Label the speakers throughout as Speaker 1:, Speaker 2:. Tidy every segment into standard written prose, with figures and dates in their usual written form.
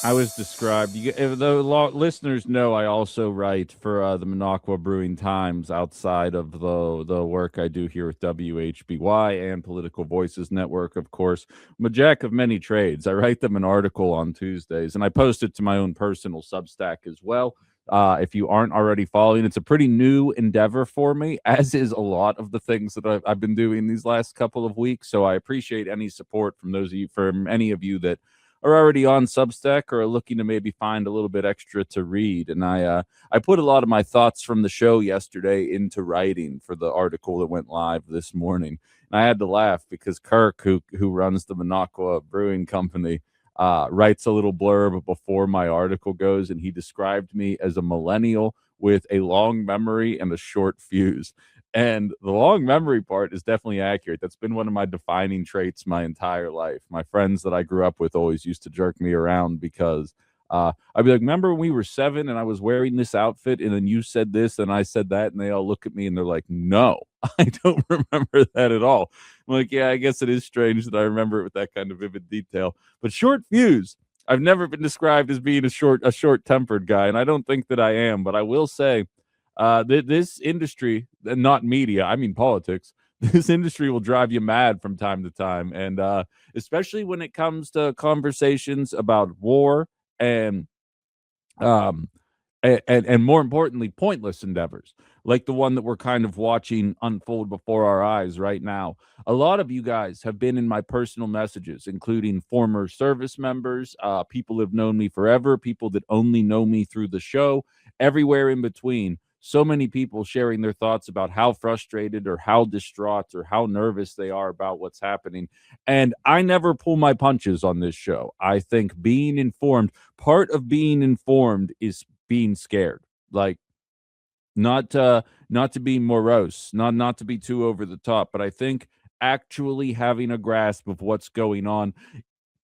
Speaker 1: I was described. If the listeners know, I also write for the Minocqua Brewing Times outside of the work I do here with WHBY and Political Voices Network. Of course, I'm a jack of many trades. I write them an article on Tuesdays, and I post it to my own personal Substack as well. If you aren't already following, it's a pretty new endeavor for me, as is a lot of the things that I've been doing these last couple of weeks. So I appreciate any support from those of you, from any of you that are already on Substack or are looking to maybe find a little bit extra to read. And I put a lot of my thoughts from the show yesterday into writing for the article that went live this morning. And I had to laugh because Kirk, who runs the Minocqua Brewing Company, writes a little blurb before my article goes, and he described me as a millennial with a long memory and a short fuse. And the long memory part is definitely accurate. That's been one of my defining traits my entire life. My friends that I grew up with always used to jerk me around because I'd be like, remember when we were 7 and I was wearing this outfit and then you said this and I said that, and they all look at me and they're like, no, I don't remember that at all. I'm like, yeah, I guess it is strange that I remember it with that kind of vivid detail. But short fuse, I've never been described as being a short-tempered guy, and I don't think that I am. But I will say, this industry, not media, I mean politics, this industry will drive you mad from time to time. And especially when it comes to conversations about war and um, and more importantly, pointless endeavors like the one that we're kind of watching unfold before our eyes right now. A lot of you guys have been in my personal messages, including former service members, people who have known me forever, people that only know me through the show, everywhere in between. So many people sharing their thoughts about how frustrated or how distraught or how nervous they are about what's happening. And I never pull my punches on this show. I think being informed, part of being informed is being scared. Like, not to be morose, not to be too over the top, but I think actually having a grasp of what's going on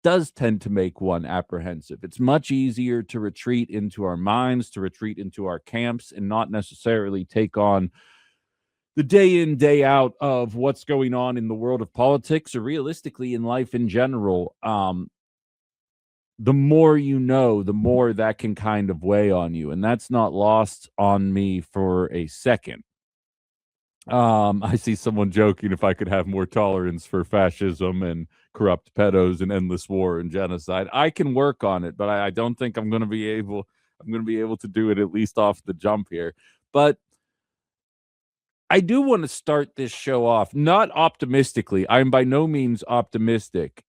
Speaker 1: does tend to make one apprehensive. It's much easier to retreat into our minds, to retreat into our camps, and not necessarily take on the day in, day out of what's going on in the world of politics or realistically in life in general. The more you know, the more that can kind of weigh on you. And that's not lost on me for a second. I see someone joking if I could have more tolerance for fascism and corrupt pedos and endless war and genocide. I can work on it, but I don't think I'm going to be able. I'm going to be able to do it at least off the jump here. But I do want to start this show off not optimistically. I'm by no means optimistic.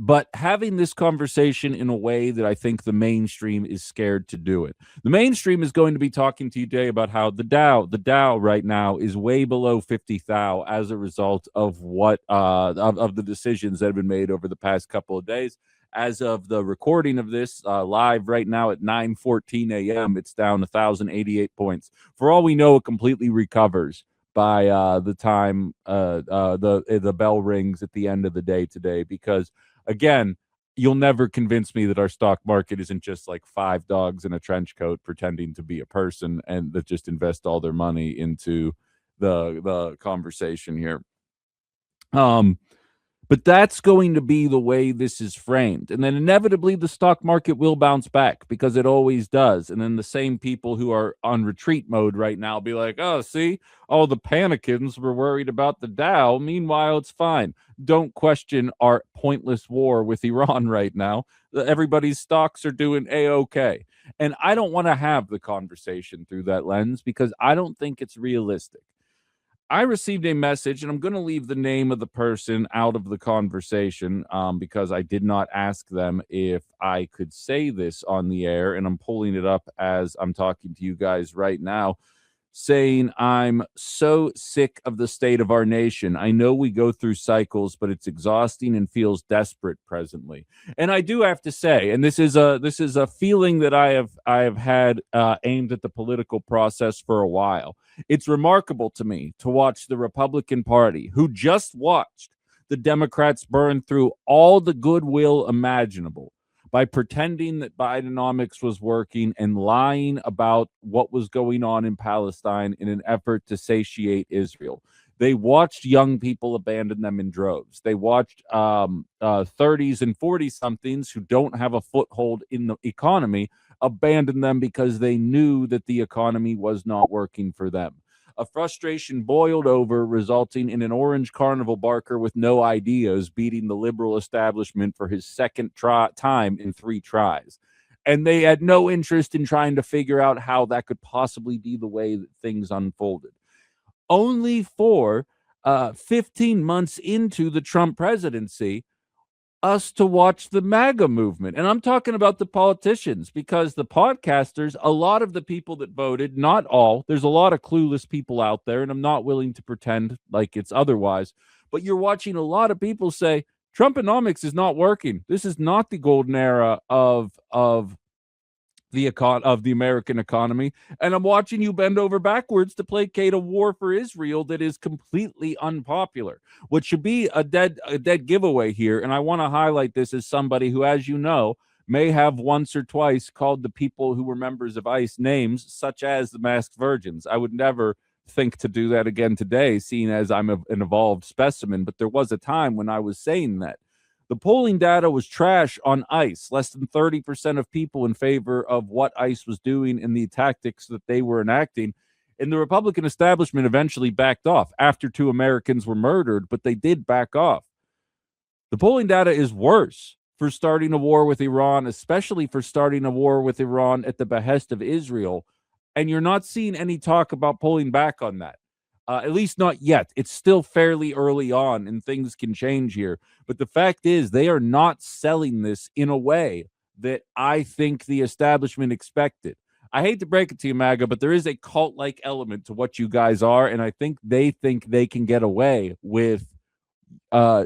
Speaker 1: But having this conversation in a way that I think the mainstream is scared to do it. The mainstream is going to be talking to you today about how the Dow right now is way below 50,000 as a result of what of the decisions that have been made over the past couple of days. As of the recording of this live right now at 9:14 a.m., it's down 1,088 points. For all we know, it completely recovers by the time the bell rings at the end of the day today, because again, you'll never convince me that our stock market isn't just like 5 dogs in a trench coat pretending to be a person and that just invest all their money into the conversation here. But that's going to be the way this is framed. And then inevitably the stock market will bounce back because it always does. And then the same people who are on retreat mode right now be like, oh, see, all the panicans were worried about the Dow. Meanwhile, it's fine. Don't question our pointless war with Iran right now. Everybody's stocks are doing A-OK. And I don't want to have the conversation through that lens because I don't think it's realistic. I received a message, and I'm going to leave the name of the person out of the conversation because I did not ask them if I could say this on the air, and I'm pulling it up as I'm talking to you guys right now, saying, I'm so sick of the state of our nation. I know we go through cycles, but it's exhausting and feels desperate presently. And I do have to say, and this is a feeling that I have had aimed at the political process for a while. It's remarkable to me to watch the Republican Party, who just watched the Democrats burn through all the goodwill imaginable by pretending that Bidenomics was working and lying about what was going on in Palestine in an effort to satiate Israel. They watched young people abandon them in droves. They watched 30s and 40-somethings who don't have a foothold in the economy abandon them because they knew that the economy was not working for them. A frustration boiled over, resulting in an orange carnival barker with no ideas beating the liberal establishment for his second time in 3 tries. And they had no interest in trying to figure out how that could possibly be the way that things unfolded. Only for 15 months into the Trump presidency, us to watch the MAGA movement. And I'm talking about the politicians, because the podcasters, a lot of the people that voted, not all, there's a lot of clueless people out there, and I'm not willing to pretend like it's otherwise, but you're watching a lot of people say, Trumponomics is not working. This is not the golden era of the American economy, and I'm watching you bend over backwards to placate a war for Israel that is completely unpopular, which should be a dead giveaway here. And I want to highlight this as somebody who, as you know, may have once or twice called the people who were members of ICE names, such as the Masked Virgins. I would never think to do that again today, seeing as I'm an evolved specimen, but there was a time when I was saying that. The polling data was trash on ICE, less than 30% of people in favor of what ICE was doing and the tactics that they were enacting. And the Republican establishment eventually backed off after 2 Americans were murdered, but they did back off. The polling data is worse for starting a war with Iran, especially for starting a war with Iran at the behest of Israel. And you're not seeing any talk about pulling back on that. At least not yet. It's still fairly early on, and things can change here. But the fact is, they are not selling this in a way that I think the establishment expected. I hate to break it to you, MAGA, but there is a cult-like element to what you guys are, and I think they can get away with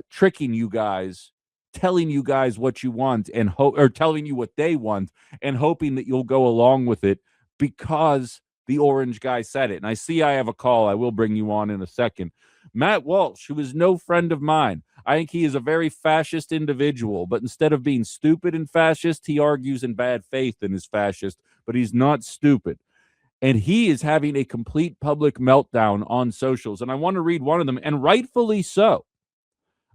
Speaker 1: tricking you guys, telling you guys what you want, and or telling you what they want, and hoping that you'll go along with it because the orange guy said it. And I see I have a call. I will bring you on in a second. Matt Walsh, who is no friend of mine. I think he is a very fascist individual, but instead of being stupid and fascist, he argues in bad faith and is fascist, but he's not stupid. And he is having a complete public meltdown on socials. And I want to read one of them, and rightfully so.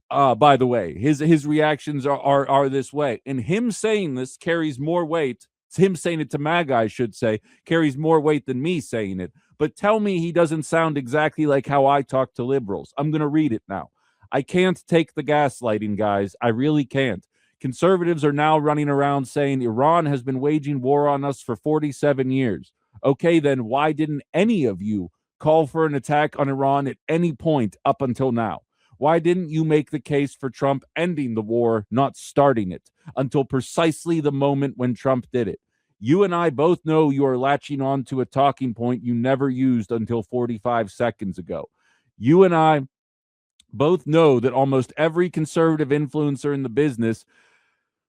Speaker 1: By the way, his reactions are this way. And him saying this carries more weight. Him saying it to MAGA, I should say, carries more weight than me saying it. But tell me he doesn't sound exactly like how I talk to liberals. I'm going to read it now. I can't take the gaslighting, guys. I really can't. Conservatives are now running around saying Iran has been waging war on us for 47 years. Okay, then why didn't any of you call for an attack on Iran at any point up until now? Why didn't you make the case for Trump ending the war, not starting it, until precisely the moment when Trump did it? You and I both know you are latching on to a talking point you never used until 45 seconds ago. You and I both know that almost every conservative influencer in the business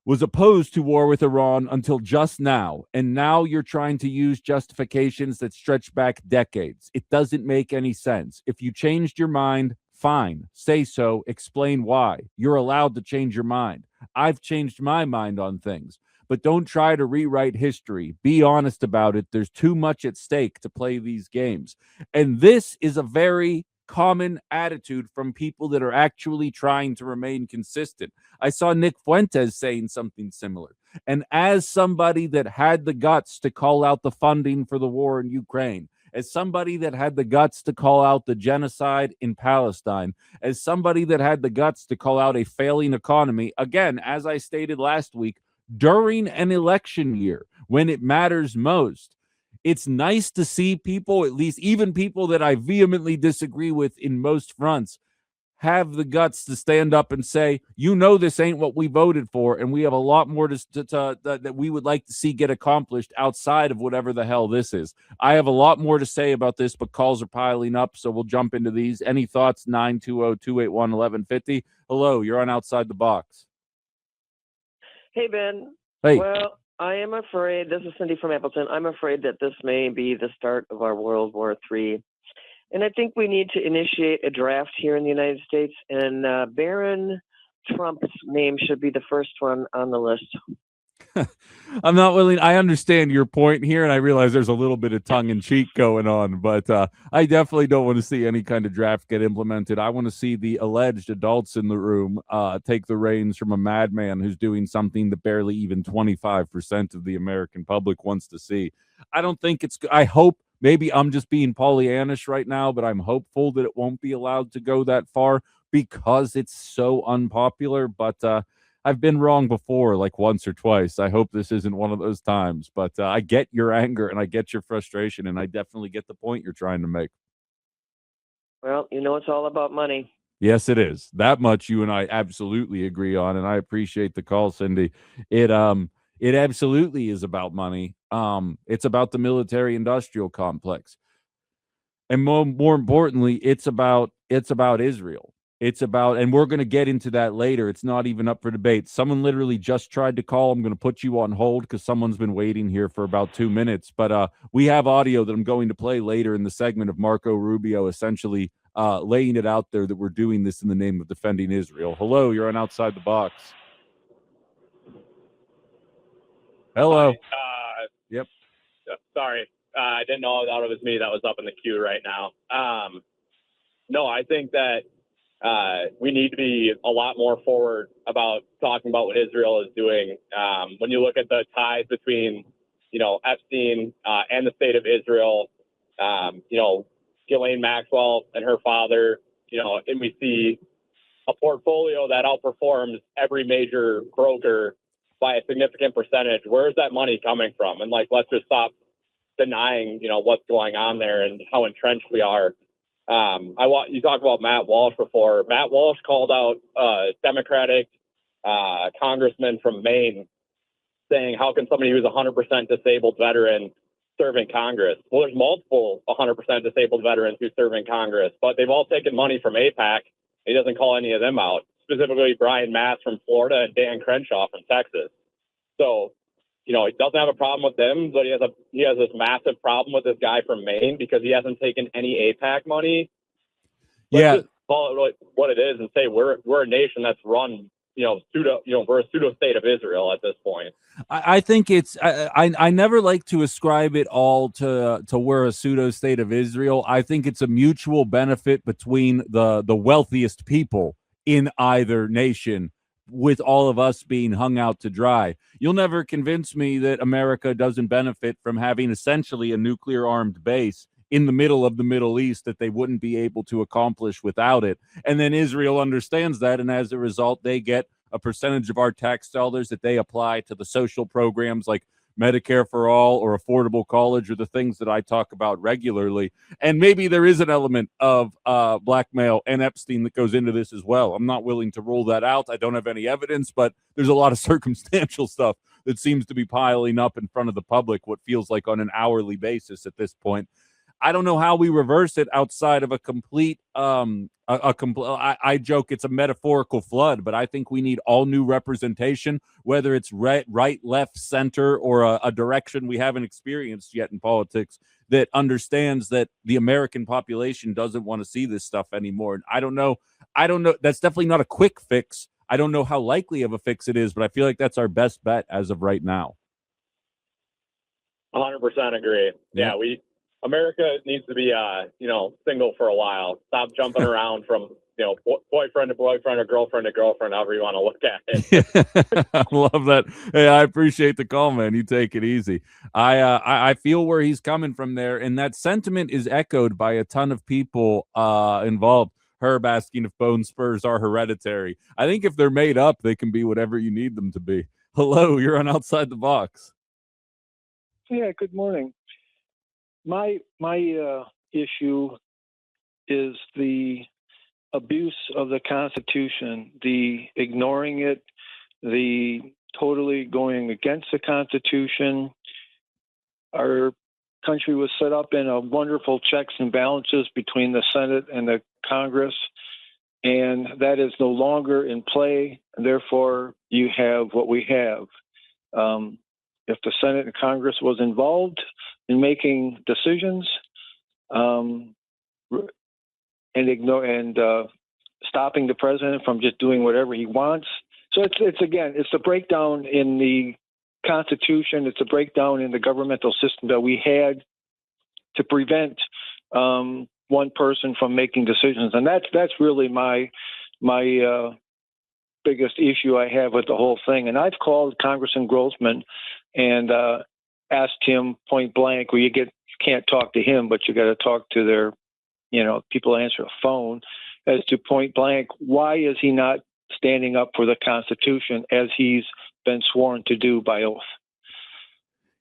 Speaker 1: was opposed to war with Iran until just now, and now you're trying to use justifications that stretch back decades. It doesn't make any sense. If you changed your mind, fine, say so, explain why. You're allowed to change your mind. I've changed my mind on things, but don't try to rewrite history. Be honest about it. There's too much at stake to play these games. And this is a very common attitude from people that are actually trying to remain consistent. I saw Nick Fuentes saying something similar. And as somebody that had the guts to call out the funding for the war in Ukraine, as somebody that had the guts to call out the genocide in Palestine, as somebody that had the guts to call out a failing economy, again, as I stated last week, during an election year when it matters most, it's nice to see people, at least even people that I vehemently disagree with in most fronts, have the guts to stand up and say, you know, this ain't what we voted for, and we have a lot more that we would like to see get accomplished outside of whatever the hell this is. I have a lot more to say about this, but calls are piling up, so we'll jump into these. Any thoughts? 920-281-1150. Hello, you're on Outside the Box.
Speaker 2: Hey, Ben.
Speaker 1: Hey.
Speaker 2: Well, I am afraid, this is Cindy from Appleton, I'm afraid that this may be the start of our World War III. And I think we need to initiate a draft here in the United States, and Barron Trump's name should be the first one on the list.
Speaker 1: I'm not willing. I understand your point here, and I realize there's a little bit of tongue in cheek going on, but I definitely don't want to see any kind of draft get implemented. I want to see the alleged adults in the room take the reins from a madman who's doing something that barely even 25% of the American public wants to see. I don't think it's. I hope maybe I'm just being Pollyannish right now, but I'm hopeful that it won't be allowed to go that far because it's so unpopular. But I've been wrong before, like once or twice. I hope this isn't one of those times, but I get your anger and I get your frustration, and I definitely get the point you're trying to make.
Speaker 2: Well, it's all about money.
Speaker 1: Yes, it is. That much you and I absolutely agree on, and I appreciate the call, Cindy. It absolutely is about money. It's about the military industrial complex. And more importantly, it's about Israel. It's about, and we're going to get into that later. It's not even up for debate. Someone literally just tried to call. I'm going to put you on hold because someone's been waiting here for about 2 minutes. But we have audio that I'm going to play later in the segment of Marco Rubio essentially laying it out there that we're doing this in the name of defending Israel. Hello, you're on Outside the Box. Hello.
Speaker 3: Hi,
Speaker 1: Yep.
Speaker 3: sorry. I didn't know that it was me that was up in the queue right now. No, I think that we need to be a lot more forward about talking about what Israel is doing. When you look at the ties between, Epstein and the state of Israel, Ghislaine Maxwell and her father, and we see a portfolio that outperforms every major broker by a significant percentage. Where is that money coming from? And let's just stop denying, what's going on there and how entrenched we are. You talked about Matt Walsh before. Matt Walsh called out Democratic congressman from Maine saying, how can somebody who's 100% disabled veteran serve in Congress? Well, there's multiple 100% disabled veterans who serve in Congress, but they've all taken money from AIPAC. He doesn't call any of them out, specifically Brian Mass from Florida and Dan Crenshaw from Texas. So, he doesn't have a problem with them, but he has this massive problem with this guy from Maine because he hasn't taken any AIPAC money. Let's just call it what it is and say we're a nation that's run, we're a pseudo state of Israel at this point.
Speaker 1: I think it's I never like to ascribe it all to we're a pseudo state of Israel. I think it's a mutual benefit between the wealthiest people in either nation, with all of us being hung out to dry. You'll never convince me that America doesn't benefit from having essentially a nuclear armed base in the middle of the Middle East that they wouldn't be able to accomplish without it. And then Israel understands that, and as a result, they get a percentage of our tax dollars that they apply to the social programs like Medicare for all or affordable college or the things that I talk about regularly. And maybe there is an element of blackmail and Epstein that goes into this as well. I'm not willing to rule that out. I don't have any evidence, but there's a lot of circumstantial stuff that seems to be piling up in front of the public, what feels like on an hourly basis at this point. I don't know how we reverse it outside of a complete I joke it's a metaphorical flood, but I think we need all new representation, whether it's right, left, center, or a direction we haven't experienced yet in politics that understands that the American population doesn't want to see this stuff anymore. And I don't know. That's definitely not a quick fix. I don't know how likely of a fix it is, but I feel like that's our best bet as of right now.
Speaker 3: 100% agree. Yeah, America needs to be, single for a while. Stop jumping around from, boyfriend to boyfriend or girlfriend to girlfriend, however you want to look at it.
Speaker 1: I love that. Hey, I appreciate the call, man. You take it easy. I feel where he's coming from there, and that sentiment is echoed by a ton of people involved. Herb asking if bone spurs are hereditary. I think if they're made up, they can be whatever you need them to be. Hello, you're on Outside the Box.
Speaker 4: Yeah, good morning. My issue is the abuse of the Constitution, the ignoring it, the totally going against the Constitution. Our country was set up in a wonderful checks and balances between the Senate and the Congress, and that is no longer in play. And therefore, you have what we have. If the Senate and Congress was involved in making decisions and stopping the president from just doing whatever he wants. So it's the breakdown in the Constitution. It's a breakdown in the governmental system that we had to prevent one person from making decisions, and that's really my biggest issue I have with the whole thing. And I've called Congressman Grossman and asked him point blank, well, you can't talk to him, but you got to talk to their, people answer a phone, as to point blank, why is he not standing up for the Constitution as he's been sworn to do by oath?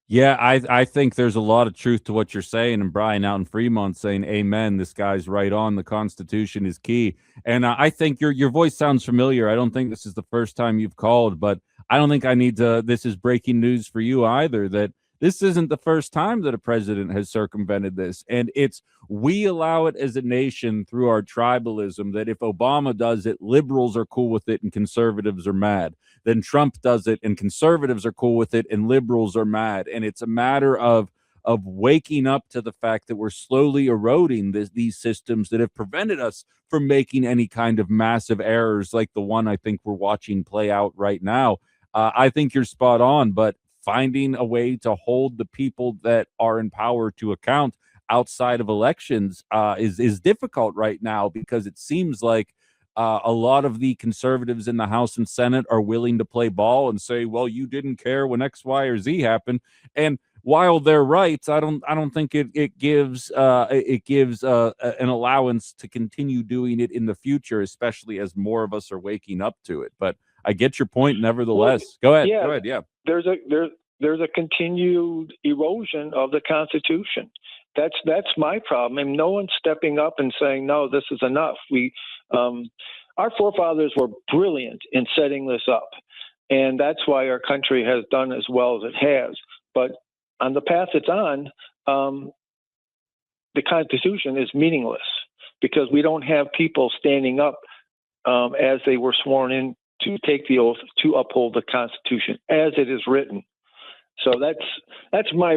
Speaker 1: Yeah, I think there's a lot of truth to what you're saying, and Brian out in Fremont saying, "Amen." This guy's right on. The Constitution is key, and I think your voice sounds familiar. I don't think this is the first time you've called, but I don't think I need to. This is breaking news for you either. That this isn't the first time that a president has circumvented this, and we allow it as a nation through our tribalism. That if Obama does it, liberals are cool with it, and conservatives are mad. Then Trump does it and conservatives are cool with it and liberals are mad. And it's a matter of waking up to the fact that we're slowly eroding these systems that have prevented us from making any kind of massive errors like the one I think we're watching play out right now. I think you're spot on, but finding a way to hold the people that are in power to account outside of elections is difficult right now, because it seems like a lot of the conservatives in the House and Senate are willing to play ball and say, well, you didn't care when X, Y, or Z happened. And while they're right, I don't think it gives an allowance to continue doing it in the future, especially as more of us are waking up to it. But I get your point nevertheless. Go ahead. Yeah.
Speaker 4: There's a continued erosion of the Constitution. That's my problem. I mean, no one's stepping up and saying, no, this is enough. Our forefathers were brilliant in setting this up, and that's why our country has done as well as it has. But on the path it's on, the Constitution is meaningless because we don't have people standing up as they were sworn in to take the oath to uphold the Constitution as it is written. So that's my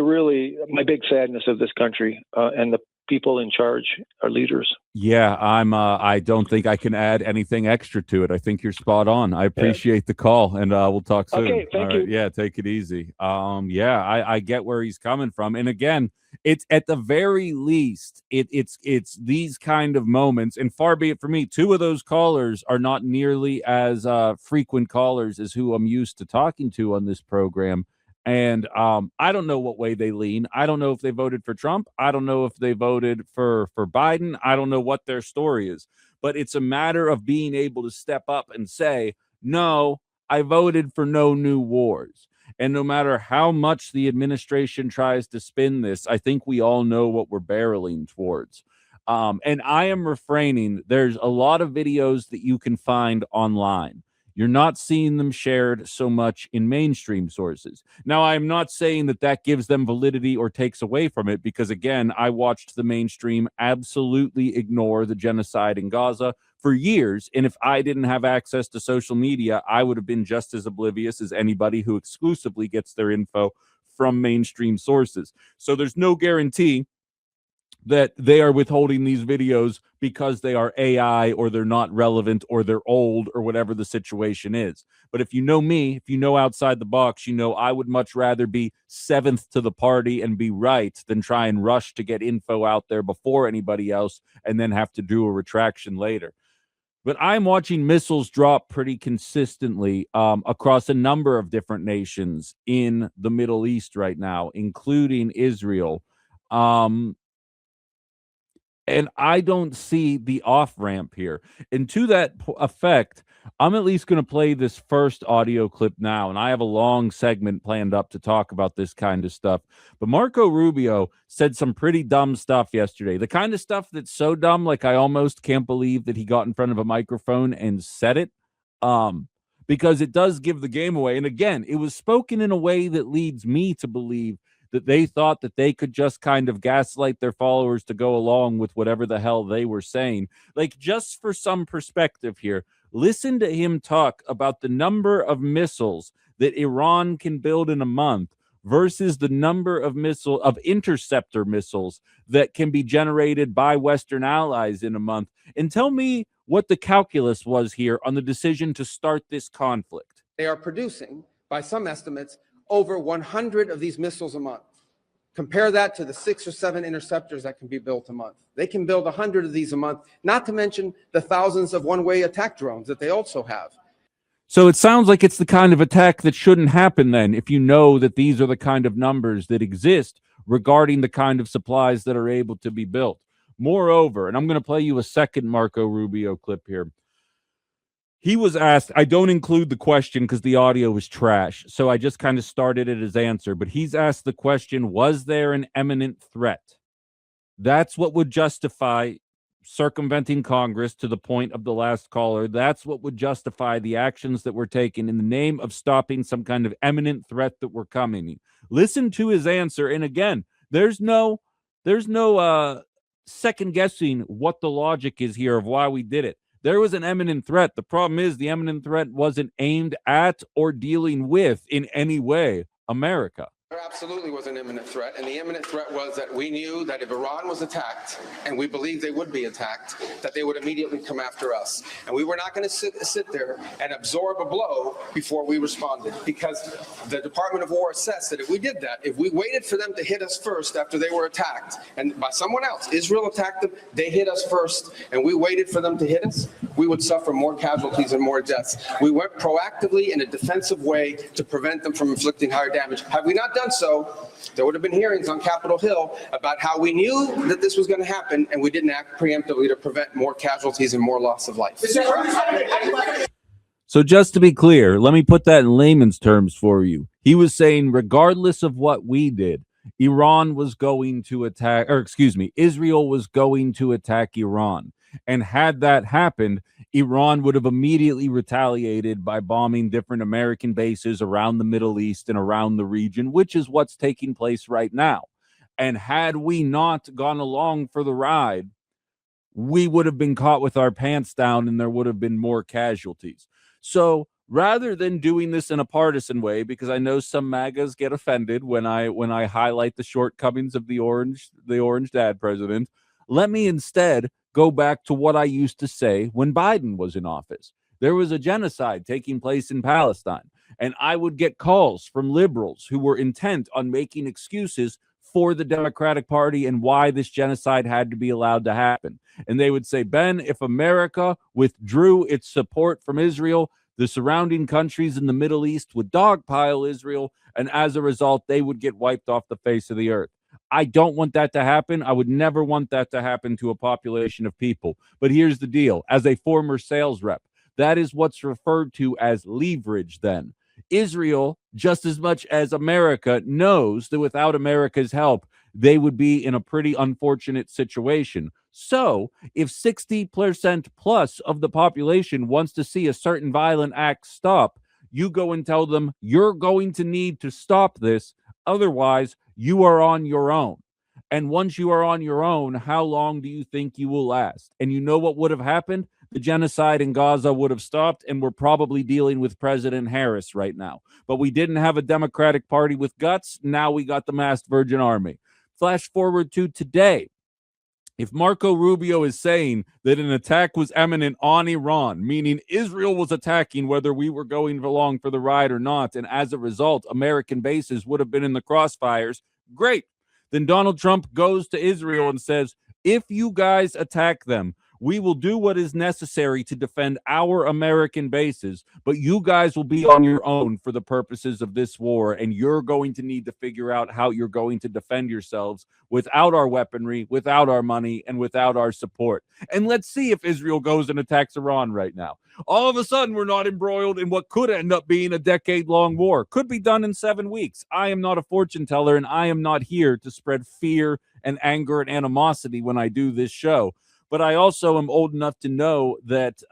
Speaker 4: big sadness of this country and the people in charge, our leaders.
Speaker 1: Yeah, I don't think I can add anything extra to it. I think you're spot on. I appreciate the call, and we'll talk soon.
Speaker 4: Okay, thank you.
Speaker 1: Yeah, take it easy. I get where he's coming from, and again, it's at the very least, it's these kind of moments, and far be it for me, two of those callers are not nearly as frequent callers as who I'm used to talking to on this program. And I don't know what way they lean. I don't know if they voted for Trump. I don't know if they voted for Biden. I don't know what their story is. But it's a matter of being able to step up and say, no, I voted for no new wars. And no matter how much the administration tries to spin this, I think we all know what we're barreling towards. And I am refraining. There's a lot of videos that you can find online. You're not seeing them shared so much in mainstream sources. Now, I'm not saying that gives them validity or takes away from it, because, again, I watched the mainstream absolutely ignore the genocide in Gaza for years. And if I didn't have access to social media, I would have been just as oblivious as anybody who exclusively gets their info from mainstream sources. So there's no guarantee that they are withholding these videos because they are AI or they're not relevant or they're old or whatever the situation is. But if you know me, if you know outside the box, you know I would much rather be seventh to the party and be right than try and rush to get info out there before anybody else and then have to do a retraction later. But I'm watching missiles drop pretty consistently across a number of different nations in the Middle East right now, including Israel. And I don't see the off-ramp here. And to that effect, I'm at least going to play this first audio clip now. And I have a long segment planned up to talk about this kind of stuff. But Marco Rubio said some pretty dumb stuff yesterday. The kind of stuff that's so dumb, like I almost can't believe that he got in front of a microphone and said it. Because it does give the game away. And again, it was spoken in a way that leads me to believe that they thought that they could just kind of gaslight their followers to go along with whatever the hell they were saying. Like, just for some perspective here, listen to him talk about the number of missiles that Iran can build in a month versus the number of interceptor missiles that can be generated by Western allies in a month. And tell me what the calculus was here on the decision to start this conflict.
Speaker 5: They are producing, by some estimates, over 100 of these missiles a month. Compare that to the 6 or 7 interceptors that can be built a month. They can build 100 of these a month, not to mention the thousands of one-way attack drones that they also have.
Speaker 1: So it sounds like it's the kind of attack that shouldn't happen then, if you know that these are the kind of numbers that exist regarding the kind of supplies that are able to be built. Moreover, and I'm going to play you a second Marco Rubio clip here. He was asked, I don't include the question because the audio was trash, so I just kind of started at his answer, but he's asked the question, was there an imminent threat? That's what would justify circumventing Congress, to the point of the last caller. That's what would justify the actions that were taken in the name of stopping some kind of imminent threat that were coming. Listen to his answer, and again, there's no second guessing what the logic is here of why we did it. There was an imminent threat. The problem is the imminent threat wasn't aimed at or dealing with in any way America.
Speaker 5: There absolutely was an imminent threat, and the imminent threat was that we knew that if Iran was attacked, and we believed they would be attacked, that they would immediately come after us. And we were not going to sit there and absorb a blow before we responded, because the Department of War assessed that if we did that, if we waited for them to hit us first after they were attacked, and by someone else, Israel attacked them, they hit us first, and we waited for them to hit us, we would suffer more casualties and more deaths. We went proactively in a defensive way to prevent them from inflicting higher damage. Had we not done so, there would have been hearings on Capitol Hill about how we knew that this was going to happen, and we didn't act preemptively to prevent more casualties and more loss of life.
Speaker 1: So just to be clear, let me put that in layman's terms for you. He was saying, regardless of what we did, Iran was going to attack, or excuse me, Israel was going to attack Iran. And had that happened, Iran would have immediately retaliated by bombing different American bases around the Middle East and around the region, which is what's taking place right now. And had we not gone along for the ride, we would have been caught with our pants down and there would have been more casualties. So rather than doing this in a partisan way, because I know some MAGAs get offended when I highlight the shortcomings of the orange dad president, let me instead go back to what I used to say when Biden was in office. There was a genocide taking place in Palestine, and I would get calls from liberals who were intent on making excuses for the Democratic Party and why this genocide had to be allowed to happen. And they would say, Ben, if America withdrew its support from Israel, the surrounding countries in the Middle East would dogpile Israel, and as a result, they would get wiped off the face of the earth. I don't want that to happen. I would never want that to happen to a population of people. But here's the deal. As a former sales rep, that is what's referred to as leverage then. Israel, just as much as America, knows that without America's help, they would be in a pretty unfortunate situation. So if 60% plus of the population wants to see a certain violent act stop, you go and tell them you're going to need to stop this. Otherwise, you are on your own. And once you are on your own, how long do you think you will last? And you know what would have happened? The genocide in Gaza would have stopped, and we're probably dealing with President Harris right now. But we didn't have a Democratic Party with guts. Now we got the masked Virgin Army. Flash forward to today. If Marco Rubio is saying that an attack was imminent on Iran, meaning Israel was attacking whether we were going along for the ride or not, and as a result, American bases would have been in the crossfires, great. Then Donald Trump goes to Israel and says, if you guys attack them, we will do what is necessary to defend our American bases, but you guys will be on your own for the purposes of this war, and you're going to need to figure out how you're going to defend yourselves without our weaponry, without our money, and without our support. And let's see if Israel goes and attacks Iran right now. All of a sudden, we're not embroiled in what could end up being a decade-long war. Could be done in 7 weeks. I am not a fortune teller, and I am not here to spread fear and anger and animosity when I do this show. But I also am old enough to know that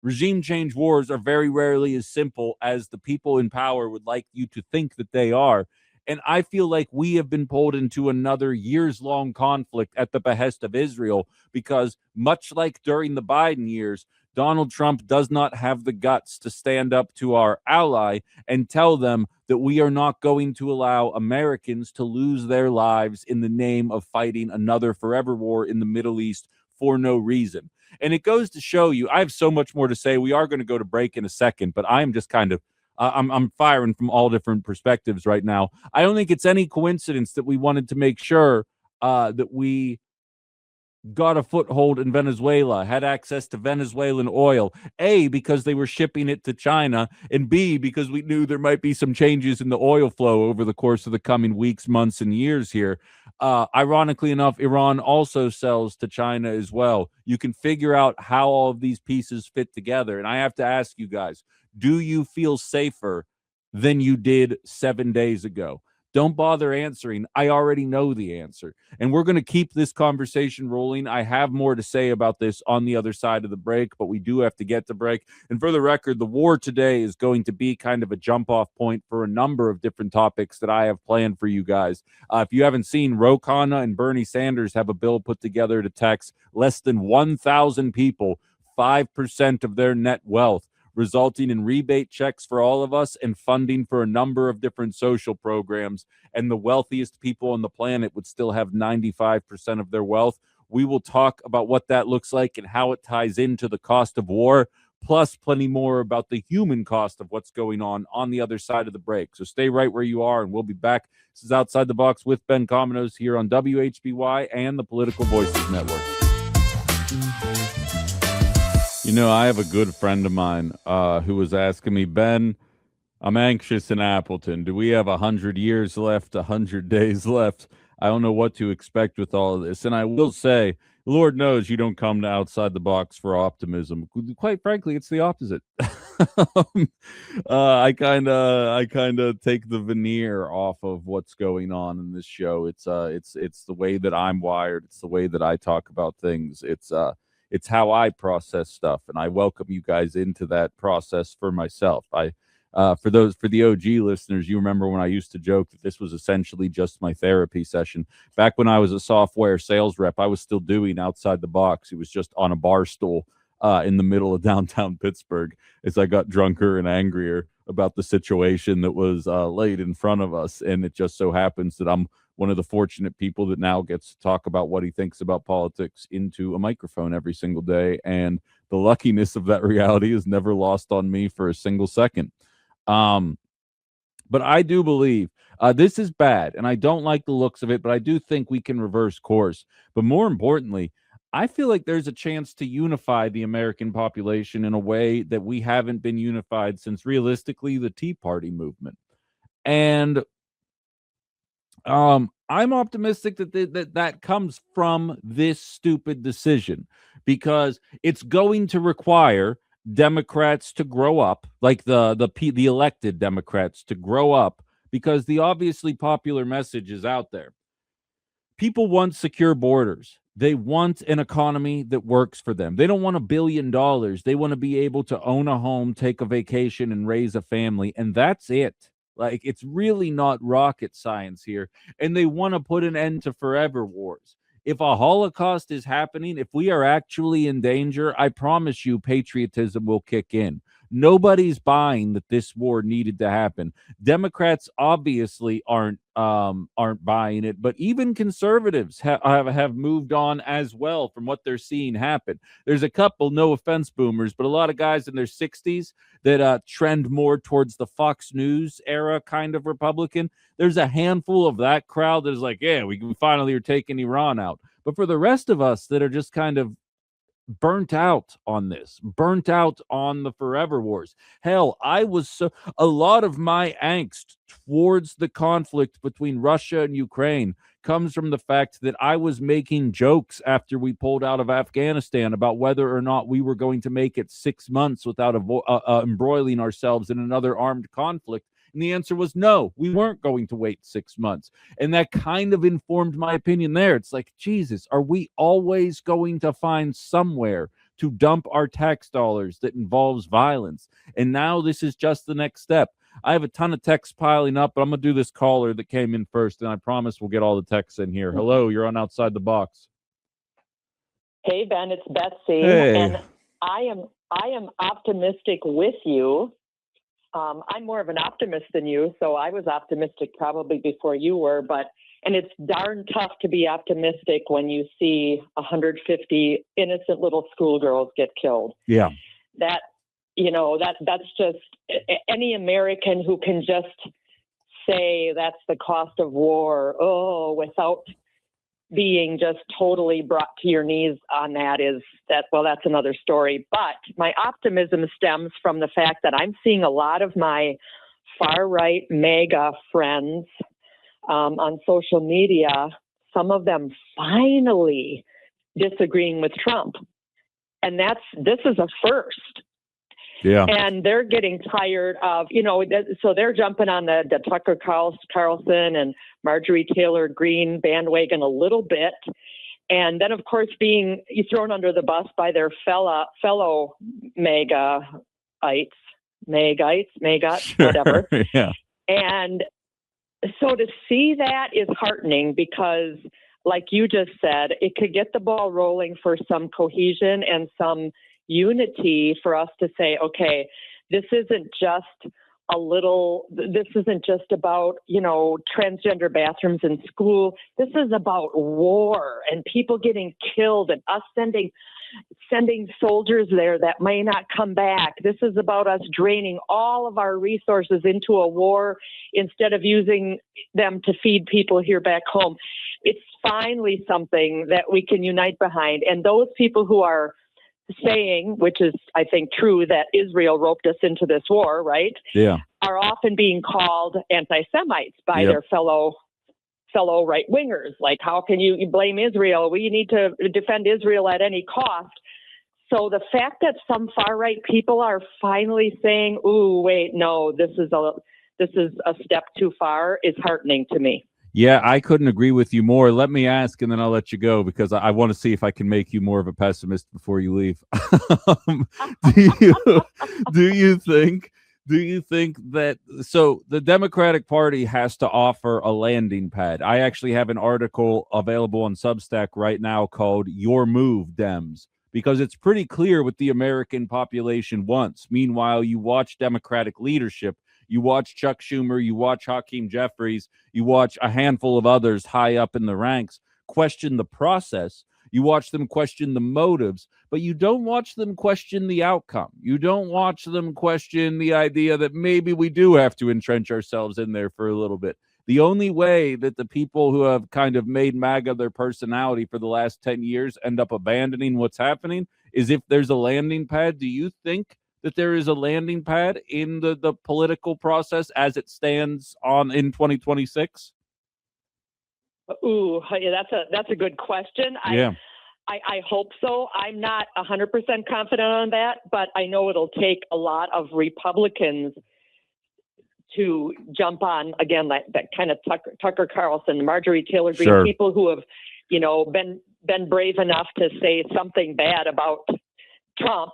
Speaker 1: regime change wars are very rarely as simple as the people in power would like you to think that they are. And I feel like we have been pulled into another years-long conflict at the behest of Israel because, much like during the Biden years, Donald Trump does not have the guts to stand up to our ally and tell them that we are not going to allow Americans to lose their lives in the name of fighting another forever war in the Middle East for no reason. And it goes to show you, I have so much more to say. We are going to go to break in a second, but I'm just kind of I'm firing from all different perspectives right now. I don't think it's any coincidence that we wanted to make sure that we got a foothold in Venezuela, had access to Venezuelan oil, A, because they were shipping it to China, and B, because we knew there might be some changes in the oil flow over the course of the coming weeks, months, and years here. Ironically enough, Iran also sells to China as well. You can figure out how all of these pieces fit together. And I have to ask you guys, do you feel safer than you did 7 days ago? Don't bother answering. I already know the answer. And we're going to keep this conversation rolling. I have more to say about this on the other side of the break, but we do have to get to break. And for the record, the war today is going to be kind of a jump-off point for a number of different topics that I have planned for you guys. If you haven't seen, Ro Khanna and Bernie Sanders have a bill put together to tax less than 1,000 people 5% of their net wealth, resulting in rebate checks for all of us and funding for a number of different social programs. And the wealthiest people on the planet would still have 95% of their wealth. We will talk about what that looks like and how it ties into the cost of war, plus plenty more about the human cost of what's going on the other side of the break. So stay right where you are, and we'll be back. This is Outside the Box with Ben Cominos here on WHBY and the Political Voices Network. You know, I have a good friend of mine who was asking me, Ben, I'm anxious in Appleton. Do we have 100 years left, 100 days left? I don't know what to expect with all of this. And I will say, Lord knows you don't come to Outside the Box for optimism. Quite frankly, it's the opposite. I kind of take the veneer off of what's going on in this show. It's the way that I'm wired. It's the way that I talk about things. It's how I process stuff, and I welcome you guys into that process for myself. For the OG listeners, you remember when I used to joke that this was essentially just my therapy session. Back when I was a software sales rep, I was still doing Outside the Box. It was just on a bar stool in the middle of downtown Pittsburgh as I got drunker and angrier about the situation that was laid in front of us. And it just so happens that I'm one of the fortunate people that now gets to talk about what he thinks about politics into a microphone every single day. And the luckiness of that reality is never lost on me for a single second. But I do believe this is bad, and I don't like the looks of it, but I do think we can reverse course. But more importantly, I feel like there's a chance to unify the American population in a way that we haven't been unified since, realistically, the Tea Party movement. And I'm optimistic that comes from this stupid decision, because it's going to require Democrats to grow up, like the elected Democrats to grow up, because the obviously popular message is out there. People want secure borders. They want an economy that works for them. They don't want $1 billion. They want to be able to own a home, take a vacation, and raise a family, and that's it. Like, it's really not rocket science here. And they want to put an end to forever wars. If a Holocaust is happening, if we are actually in danger, I promise you patriotism will kick in. Nobody's buying that this war needed to happen. Democrats obviously aren't buying it, but even conservatives have moved on as well from what they're seeing happen. There's a couple, no offense, boomers, but a lot of guys in their 60s that trend more towards the Fox News era kind of Republican. There's a handful of that crowd that is like, yeah, we finally are taking Iran out. But for the rest of us that are just kind of burnt out on this, burnt out on the forever wars. Hell, a lot of my angst towards the conflict between Russia and Ukraine comes from the fact that I was making jokes after we pulled out of Afghanistan about whether or not we were going to make it 6 months without embroiling ourselves in another armed conflict. And the answer was no, we weren't going to wait 6 months. And that kind of informed my opinion there. It's like, Jesus, are we always going to find somewhere to dump our tax dollars that involves violence? And now this is just the next step. I have a ton of texts piling up, but I'm going to do this caller that came in first, and I promise we'll get all the texts in here. Hello, you're on Outside the Box.
Speaker 6: Hey, Ben, it's Betsy.
Speaker 1: Hey.
Speaker 6: And I am optimistic with you. I'm more of an optimist than you, so I was optimistic probably before you were, and it's darn tough to be optimistic when you see 150 innocent little schoolgirls get killed.
Speaker 1: Yeah.
Speaker 6: that's just any American who can just say that's the cost of war, without being just totally brought to your knees on that's another story. But my optimism stems from the fact that I'm seeing a lot of my far-right MAGA friends on social media, some of them finally disagreeing with Trump. And this is a first.
Speaker 1: Yeah.
Speaker 6: And they're getting tired of, so they're jumping on the Tucker Carlson and Marjorie Taylor Greene bandwagon a little bit. And then, of course, being thrown under the bus by their fellow MAGA-ites, whatever.
Speaker 1: Yeah.
Speaker 6: And so to see that is heartening because, like you just said, it could get the ball rolling for some cohesion and some unity for us to say, okay, this isn't just about, transgender bathrooms in school. This is about war and people getting killed and us sending soldiers there that may not come back. This is about us draining all of our resources into a war instead of using them to feed people here back home. It's finally something that we can unite behind. And those people who are saying, which is, I think, true, that Israel roped us into this war, right?
Speaker 1: Yeah.
Speaker 6: Are often being called anti-Semites by their fellow right-wingers. Like, how can you blame Israel? We need to defend Israel at any cost. So the fact that some far-right people are finally saying, ooh, wait, no, this is a step too far is heartening to me.
Speaker 1: Yeah, I couldn't agree with you more. Let me ask, and then I'll let you go because I want to see if I can make you more of a pessimist before you leave. Do you think that the Democratic Party has to offer a landing pad? I actually have an article available on Substack right now called "Your Move, Dems," because it's pretty clear what the American population wants. Meanwhile, you watch Democratic leadership. You watch Chuck Schumer, you watch Hakeem Jeffries, you watch a handful of others high up in the ranks question the process. You watch them question the motives, but you don't watch them question the outcome. You don't watch them question the idea that maybe we do have to entrench ourselves in there for a little bit. The only way that the people who have kind of made MAGA their personality for the last 10 years end up abandoning what's happening is if there's a landing pad. Do you think that there is a landing pad in the political process as it stands in 2026?
Speaker 6: Ooh, yeah, that's a good question. I hope so. I'm not 100% confident on that, but I know it'll take a lot of Republicans to jump on again that kind of Tucker Carlson, Marjorie Taylor Greene, people who have, been brave enough to say something bad about Trump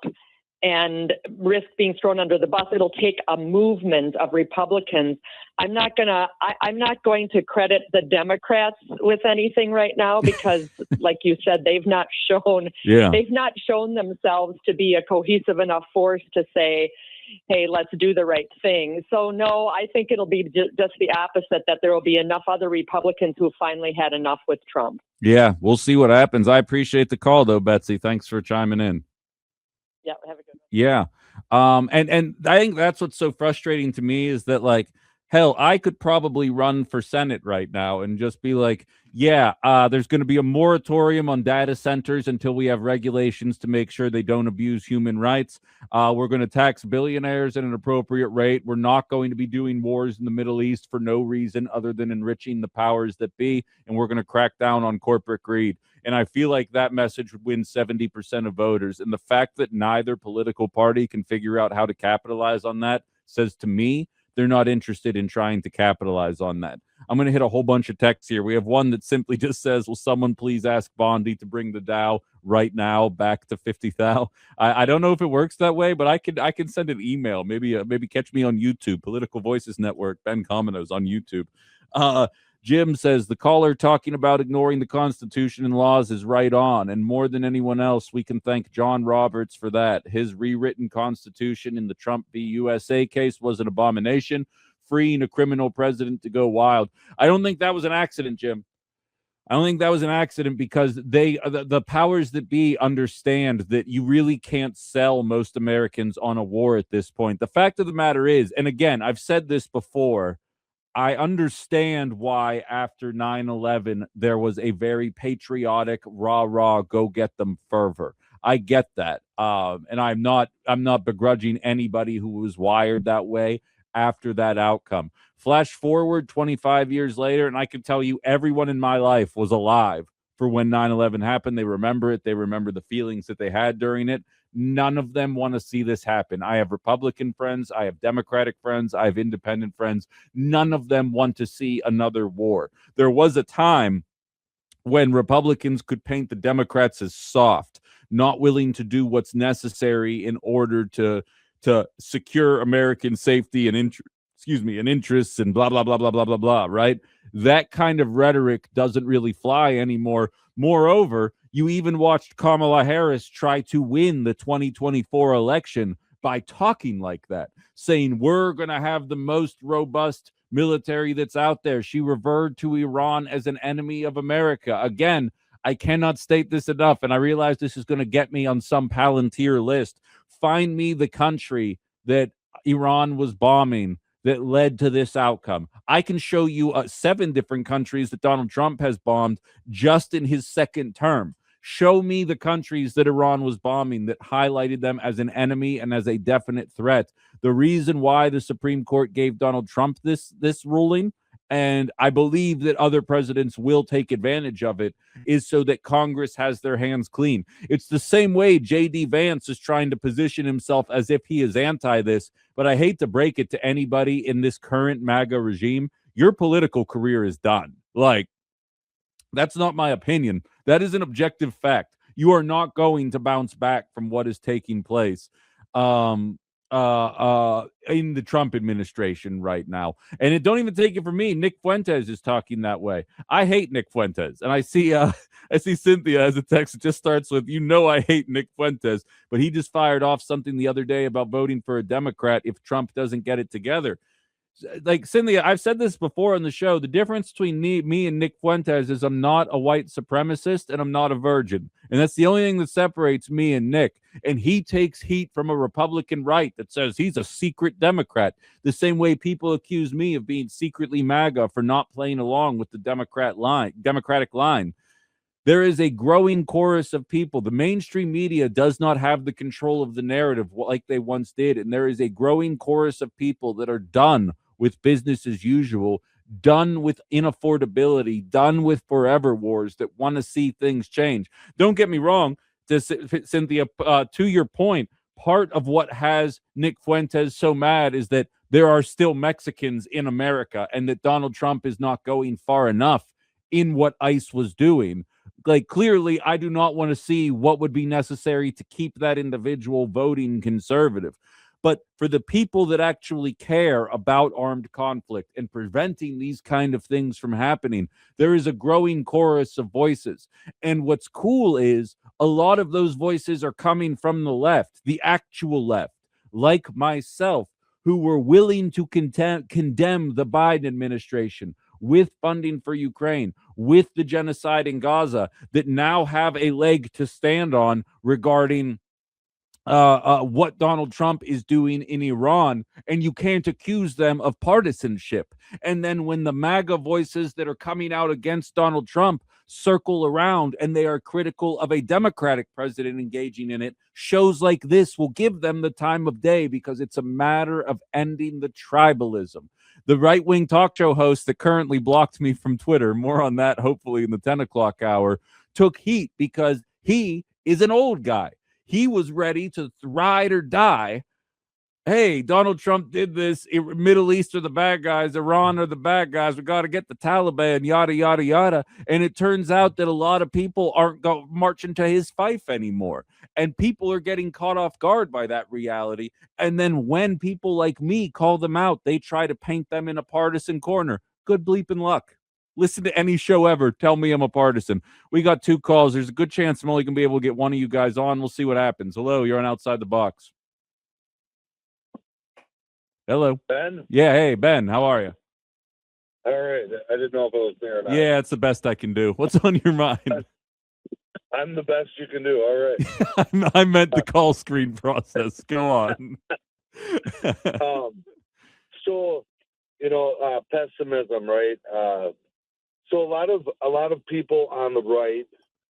Speaker 6: and risk being thrown under the bus. It'll take a movement of Republicans. I'm not going to credit the Democrats with anything right now because, like you said, they've not shown themselves to be a cohesive enough force to say, hey, let's do the right thing. So no, I think it'll be just the opposite, that there will be enough other Republicans who finally had enough with Trump. Yeah,
Speaker 1: we'll see what happens. I appreciate the call though, Betsy. Thanks for chiming in.
Speaker 6: Yeah, have a good one.
Speaker 1: Yeah. And I think that's what's so frustrating to me is that, like, hell, I could probably run for Senate right now and just be like, there's going to be a moratorium on data centers until we have regulations to make sure they don't abuse human rights. We're going to tax billionaires at an appropriate rate. We're not going to be doing wars in the Middle East for no reason other than enriching the powers that be. And we're going to crack down on corporate greed. And I feel like that message would win 70% of voters. And the fact that neither political party can figure out how to capitalize on that says to me they're not interested in trying to capitalize on that. I'm going to hit a whole bunch of texts here. We have one that simply just says, will someone please ask Bondi to bring the Dow right now back to 50,000? I don't know if it works that way, but I can send an email. Maybe catch me on YouTube, Political Voices Network, Ben Comino's on YouTube. Jim says, the caller talking about ignoring the Constitution and laws is right on, and more than anyone else, we can thank John Roberts for that. His rewritten Constitution in the Trump v. USA case was an abomination, freeing a criminal president to go wild. I don't think that was an accident, Jim. I don't think that was an accident because the powers that be understand that you really can't sell most Americans on a war at this point. The fact of the matter is, and again, I've said this before, I understand why after 9/11 there was a very patriotic rah go get them fervor. I get that. And I'm not begrudging anybody who was wired that way after that outcome. Flash forward 25 years later, and I can tell you everyone in my life was alive for when 9/11 happened. They remember it. They remember the feelings that they had during it. None of them want to see this happen. I have Republican friends. I have Democratic friends. I have independent friends. None of them want to see another war. There was a time when Republicans could paint the Democrats as soft, not willing to do what's necessary in order to secure American safety and interests and blah blah blah blah blah blah blah, right? That kind of rhetoric doesn't really fly anymore. Moreover, you even watched Kamala Harris try to win the 2024 election by talking like that, saying we're going to have the most robust military that's out there. She referred to Iran as an enemy of America. Again, I cannot state this enough, and I realize this is going to get me on some Palantir list. Find me the country that Iran was bombing that led to this outcome. I can show you 7 different countries that Donald Trump has bombed just in his second term. Show me the countries that Iran was bombing that highlighted them as an enemy and as a definite threat. The reason why the Supreme Court gave Donald Trump this ruling, and I believe that other presidents will take advantage of it, is so that Congress has their hands clean. It's the same way J.D. Vance is trying to position himself as if he is anti this, but I hate to break it to anybody in this current MAGA regime. Your political career is done. Like, that's not my opinion. That is an objective fact. You are not going to bounce back from what is taking place in the Trump administration right now. And it don't even take it from me. Nick Fuentes is talking that way. I hate Nick Fuentes. And I see Cynthia as a text that just starts with, I hate Nick Fuentes, but he just fired off something the other day about voting for a Democrat if Trump doesn't get it together. Like, Cynthia, I've said this before on the show. The difference between me and Nick Fuentes is I'm not a white supremacist and I'm not a virgin. And that's the only thing that separates me and Nick. And he takes heat from a Republican right that says he's a secret Democrat, the same way people accuse me of being secretly MAGA for not playing along with the Democratic line. There is a growing chorus of people. The mainstream media does not have the control of the narrative like they once did. And there is a growing chorus of people that are done with business as usual, done with inaffordability, done with forever wars, that want to see things change. Don't get me wrong, Cynthia, to your point, part of what has Nick Fuentes so mad is that there are still Mexicans in America and that Donald Trump is not going far enough in what ICE was doing. Like, clearly, I do not want to see what would be necessary to keep that individual voting conservative. But for the people that actually care about armed conflict and preventing these kind of things from happening, there is a growing chorus of voices. And what's cool is a lot of those voices are coming from the left, the actual left, like myself, who were willing to condemn the Biden administration with funding for Ukraine, with the genocide in Gaza, that now have a leg to stand on regarding what Donald Trump is doing in Iran, and you can't accuse them of partisanship. And then when the MAGA voices that are coming out against Donald Trump circle around and they are critical of a Democratic president engaging in it, shows like this will give them the time of day because it's a matter of ending the tribalism. The right-wing talk show host that currently blocked me from Twitter, more on that hopefully in the 10 o'clock hour, took heat because he is an old guy. He was ready to ride or die. Hey, Donald Trump did this. Middle East are the bad guys. Iran are the bad guys. We got to get the Taliban, yada, yada, yada. And it turns out that a lot of people aren't marching to his fife anymore. And people are getting caught off guard by that reality. And then when people like me call them out, they try to paint them in a partisan corner. Good bleeping luck. Listen to any show ever. Tell me I'm a partisan. We got 2 calls. There's a good chance I'm only going to be able to get one of you guys on. We'll see what happens. Hello, you're on Outside the Box. Hello.
Speaker 3: Ben?
Speaker 1: Yeah, hey, Ben. How are you?
Speaker 7: All right. I didn't know if it was there or not.
Speaker 1: Yeah, it's the best I can do. What's on your mind?
Speaker 7: I'm the best you can do. All right.
Speaker 1: I meant the call screen process. Go on.
Speaker 7: So, pessimism, right? So a lot of people on the right,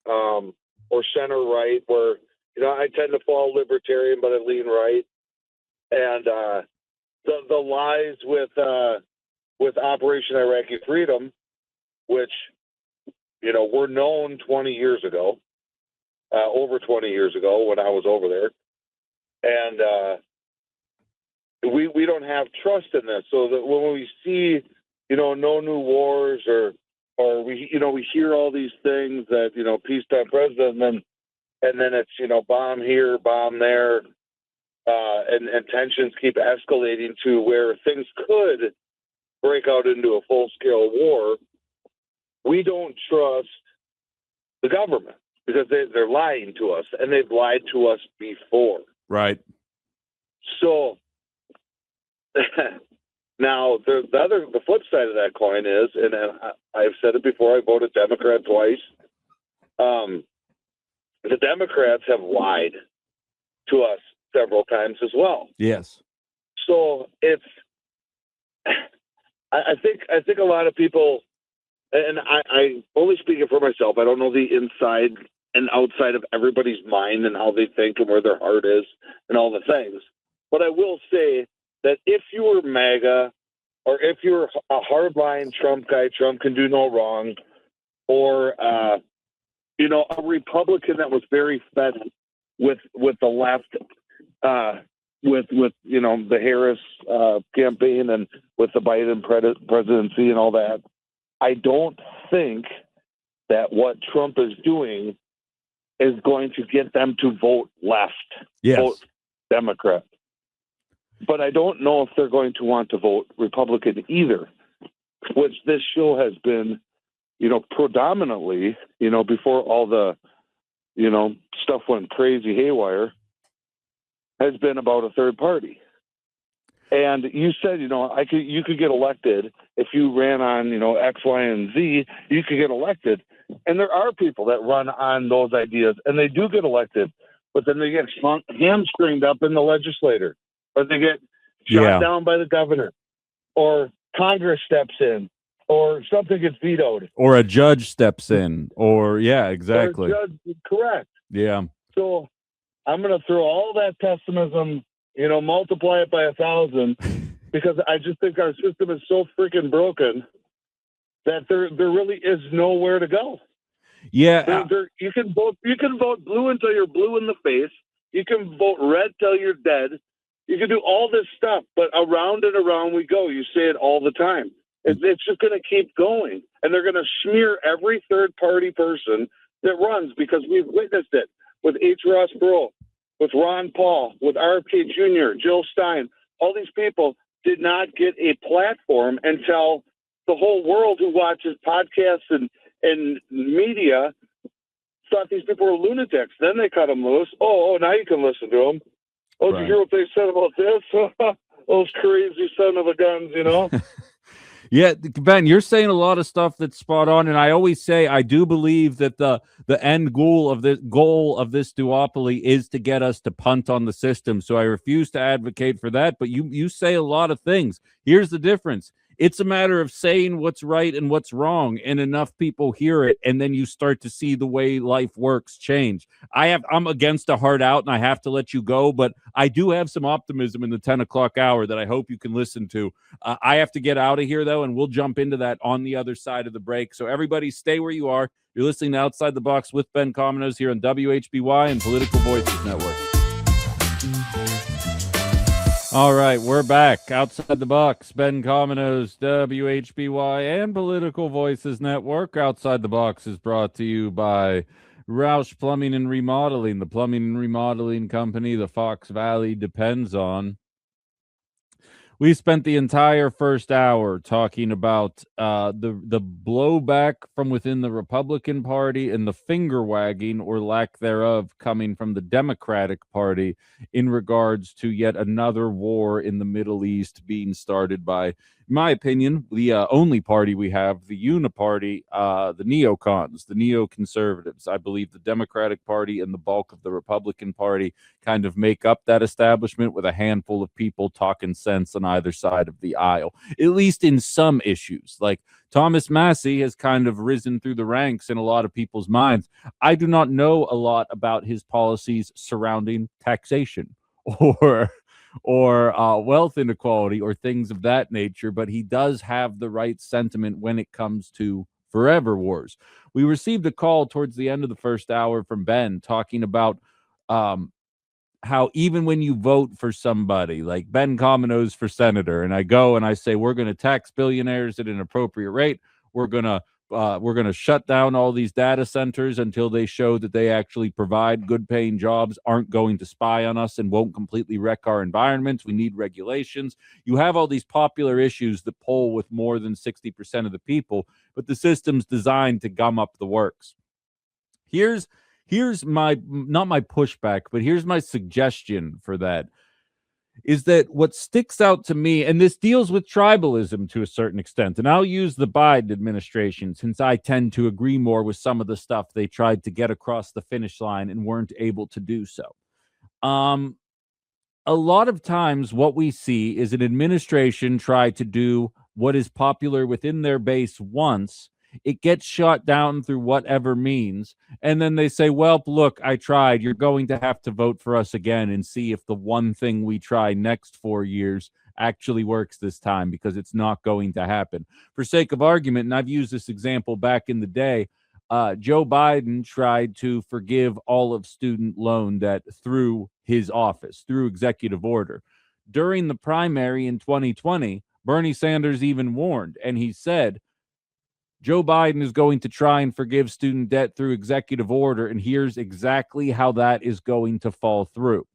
Speaker 7: or center right, where I tend to fall libertarian, but I lean right, and the lies with Operation Iraqi Freedom, which were known 20 years ago, over 20 years ago when I was over there, and we don't have trust in this. So that when we see no new wars or we hear all these things that peacetime president, and then it's bomb here, bomb there, and tensions keep escalating to where things could break out into a full-scale war. We don't trust the government because they're lying to us, and they've lied to us before.
Speaker 1: Right.
Speaker 7: So now the flip side of that coin is, and I've said it before, I voted Democrat twice. The Democrats have lied to us several times as well.
Speaker 1: Yes.
Speaker 7: So it's, I think a lot of people, and I only speaking for myself, I don't know the inside and outside of everybody's mind and how they think and where their heart is and all the things. But I will say that if you were MAGA, or if you're a hardline Trump guy, Trump can do no wrong, or a Republican that was very fed with the left, with the Harris campaign and with the Biden presidency and all that, I don't think that what Trump is doing is going to get them to vote left, vote Democrat. But I don't know if they're going to want to vote Republican either, which this show has been, predominantly, before all the, stuff went crazy haywire, has been about a third party. And you said, you could get elected if you ran on, X, Y, and Z, you could get elected. And there are people that run on those ideas and they do get elected, but then they get hamstringed up in the legislature, or they get shot down by the governor, or Congress steps in, or something gets vetoed,
Speaker 1: or a judge steps in, or exactly.
Speaker 7: Or a judge, correct.
Speaker 1: Yeah.
Speaker 7: So I'm going to throw all that pessimism, multiply it by 1,000, because I just think our system is so freaking broken that there really is nowhere to go.
Speaker 1: Yeah.
Speaker 7: You can vote blue until you're blue in the face. You can vote red till you're dead. You can do all this stuff, but around and around we go. You say it all the time. It's just going to keep going. And they're going to smear every third-party person that runs, because we've witnessed it with H. Ross Perot, with Ron Paul, with RFK Jr., Jill Stein. All these people did not get a platform until the whole world who watches podcasts and media thought these people were lunatics. Then they cut them loose. Oh, now you can listen to them. Oh, did you hear what they said about this? Those crazy son of a guns,
Speaker 1: Yeah, Ben, you're saying a lot of stuff that's spot on, and I always say I do believe that the end goal of this duopoly is to get us to punt on the system. So I refuse to advocate for that. But you say a lot of things. Here's the difference. It's a matter of saying what's right and what's wrong, and enough people hear it, and then you start to see the way life works change. I'm against a hard out, and I have to let you go, but I do have some optimism in the 10 o'clock hour that I hope you can listen to. I have to get out of here, though, and we'll jump into that on the other side of the break. So everybody stay where you are. You're listening to Outside the Box with Ben Cominos here on WHBY and Political Voices Network. All right, we're back. Outside the Box, Ben Cominos, WHBY, and Political Voices Network. Outside the Box is brought to you by Roush Plumbing and Remodeling, the plumbing and remodeling company the Fox Valley depends on. We spent the entire first hour talking about the blowback from within the Republican Party and the finger wagging or lack thereof coming from the Democratic Party in regards to yet another war in the Middle East being started by in my opinion, the only party we have, the uniparty, the neocons, the neoconservatives. I believe the Democratic Party and the bulk of the Republican Party kind of make up that establishment, with a handful of people talking sense on either side of the aisle, at least in some issues. Like Thomas Massie has kind of risen through the ranks in a lot of people's minds. I do not know a lot about his policies surrounding taxation or wealth inequality or things of that nature, but he does have the right sentiment when it comes to forever wars. We received a call towards the end of the first hour from Ben talking about how even when you vote for somebody like Ben Commono's for senator, and I go and I say, we're going to tax billionaires at an appropriate rate, we're going to shut down all these data centers until they show that they actually provide good paying jobs, aren't going to spy on us, and won't completely wreck our environments. We need regulations. You have all these popular issues that poll with more than 60% of the people, but the system's designed to gum up the works. Here's my, not my pushback, but here's my suggestion for that, is that what sticks out to me, and this deals with tribalism to a certain extent, and I'll use the Biden administration since I tend to agree more with some of the stuff they tried to get across the finish line and weren't able to do so. A lot of times what we see is an administration try to do what is popular within their base once. It gets shot down through whatever means. And then they say, well, look, I tried. You're going to have to vote for us again and see if the one thing we try next 4 years actually works this time, because it's not going to happen. For sake of argument, and I've used this example back in the day, Joe Biden tried to forgive all of student loan debt through his office, through executive order. During the primary in 2020, Bernie Sanders even warned, and he said, Joe Biden is going to try and forgive student debt through executive order, and here's exactly how that is going to fall through.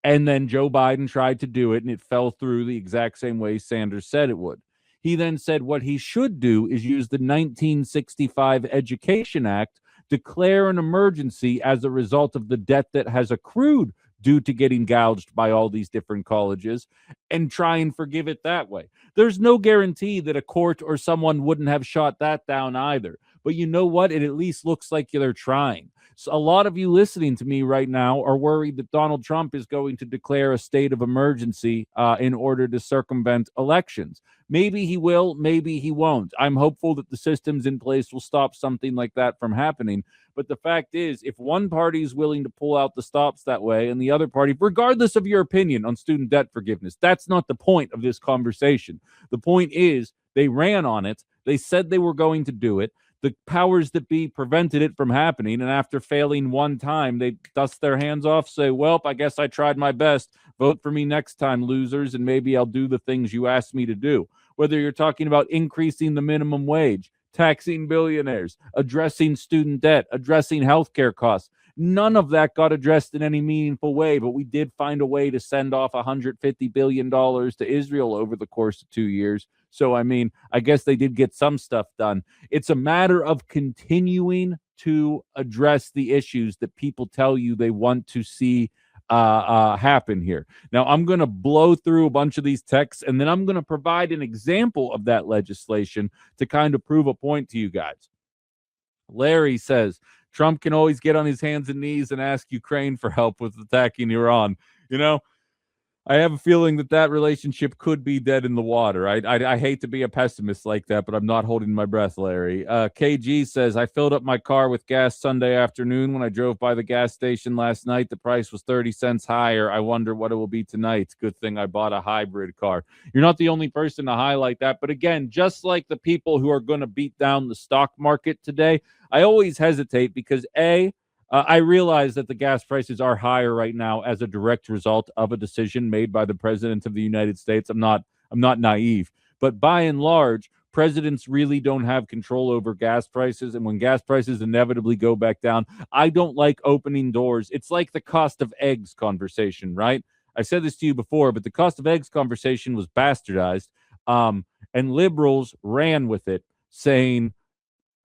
Speaker 1: And then Joe Biden tried to do it, and it fell through the exact same way Sanders said it would. He then said what he should do is use the 1965 Education Act, declare an emergency as a result of the debt that has accrued due to getting gouged by all these different colleges, and try and forgive it that way. There's no guarantee that a court or someone wouldn't have shot that down either. But you know what? It at least looks like they're trying. So a lot of you listening to me right now are worried that Donald Trump is going to declare a state of emergency in order to circumvent elections. Maybe he will, maybe he won't. I'm hopeful that the systems in place will stop something like that from happening. But the fact is, if one party is willing to pull out the stops that way and the other party, regardless of your opinion on student debt forgiveness, that's not the point of this conversation. The point is they ran on it. They said they were going to do it. The powers that be prevented it from happening. And after failing one time, they dust their hands off, say, well, I guess I tried my best. Vote for me next time, losers, and maybe I'll do the things you asked me to do. Whether you're talking about increasing the minimum wage, taxing billionaires, addressing student debt, addressing healthcare costs. None of that got addressed in any meaningful way, but we did find a way to send off $150 billion to Israel over the course of 2 years. So, I mean, I guess they did get some stuff done. It's a matter of continuing to address the issues that people tell you they want to see happen here. Now, I'm going to blow through a bunch of these texts, and then I'm going to provide an example of that legislation to kind of prove a point to you guys. Larry says, Trump can always get on his hands and knees and ask Ukraine for help with attacking Iran. You know, I have a feeling that relationship could be dead in the water. I hate to be a pessimist like that, but I'm not holding my breath, Larry. KG says, I filled up my car with gas Sunday afternoon. When I drove by the gas station last night, the price was 30 cents higher. I wonder what it will be tonight. Good thing I bought a hybrid car. You're not the only person to highlight that. But again, just like the people who are going to beat down the stock market today, I always hesitate because, I realize that the gas prices are higher right now as a direct result of a decision made by the president of the United States. I'm not naive, but by and large, presidents really don't have control over gas prices. And when gas prices inevitably go back down, I don't like opening doors. It's like the cost of eggs conversation, right? I said this to you before, but the cost of eggs conversation was bastardized. And liberals ran with it, saying,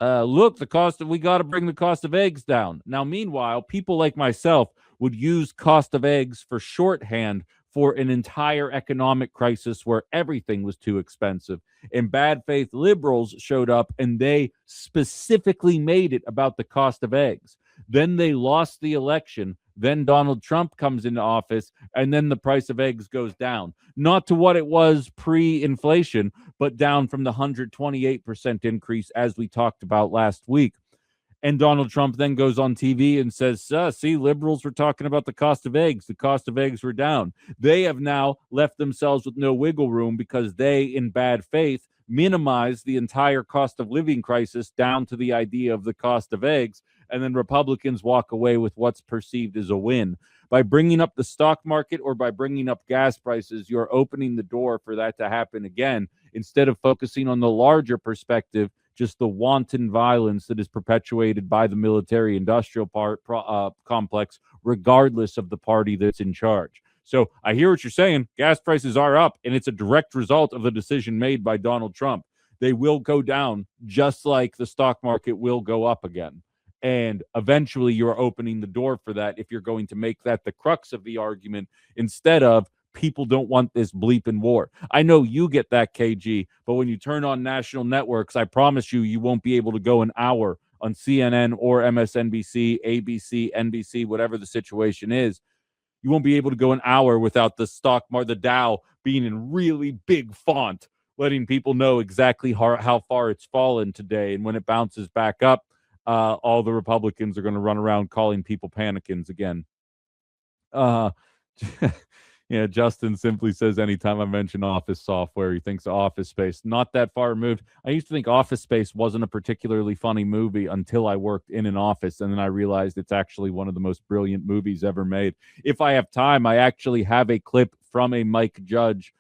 Speaker 1: look, we got to bring the cost of eggs down. Now, meanwhile, people like myself would use cost of eggs for shorthand for an entire economic crisis where everything was too expensive. And bad faith liberals showed up and they specifically made it about the cost of eggs. Then they lost the election. Then Donald Trump comes into office, and then the price of eggs goes down. Not to what it was pre-inflation, but down from the 128% increase as we talked about last week. And Donald Trump then goes on TV and says, see, liberals were talking about the cost of eggs. The cost of eggs were down. They have now left themselves with no wiggle room because they, in bad faith, minimize the entire cost of living crisis down to the idea of the cost of eggs. And then Republicans walk away with what's perceived as a win. By bringing up the stock market or by bringing up gas prices, you're opening the door for that to happen again, instead of focusing on the larger perspective, just the wanton violence that is perpetuated by the military-industrial complex, regardless of the party that's in charge. So I hear what you're saying. Gas prices are up, and it's a direct result of the decision made by Donald Trump. They will go down just like the stock market will go up again. And eventually you're opening the door for that if you're going to make that the crux of the argument instead of people don't want this bleeping war. I know you get that, KG, but when you turn on national networks, I promise you won't be able to go an hour on CNN or MSNBC, ABC, NBC, whatever the situation is. You won't be able to go an hour without the stock market, the Dow, being in really big font, letting people know exactly how far it's fallen today. And when it bounces back up, all the Republicans are going to run around calling people panicans again. Yeah, Justin simply says anytime I mention Office software, he thinks of Office Space. Not that far removed. I used to think Office Space wasn't a particularly funny movie until I worked in an office, and then I realized it's actually one of the most brilliant movies ever made. If I have time, I actually have a clip from a Mike Judge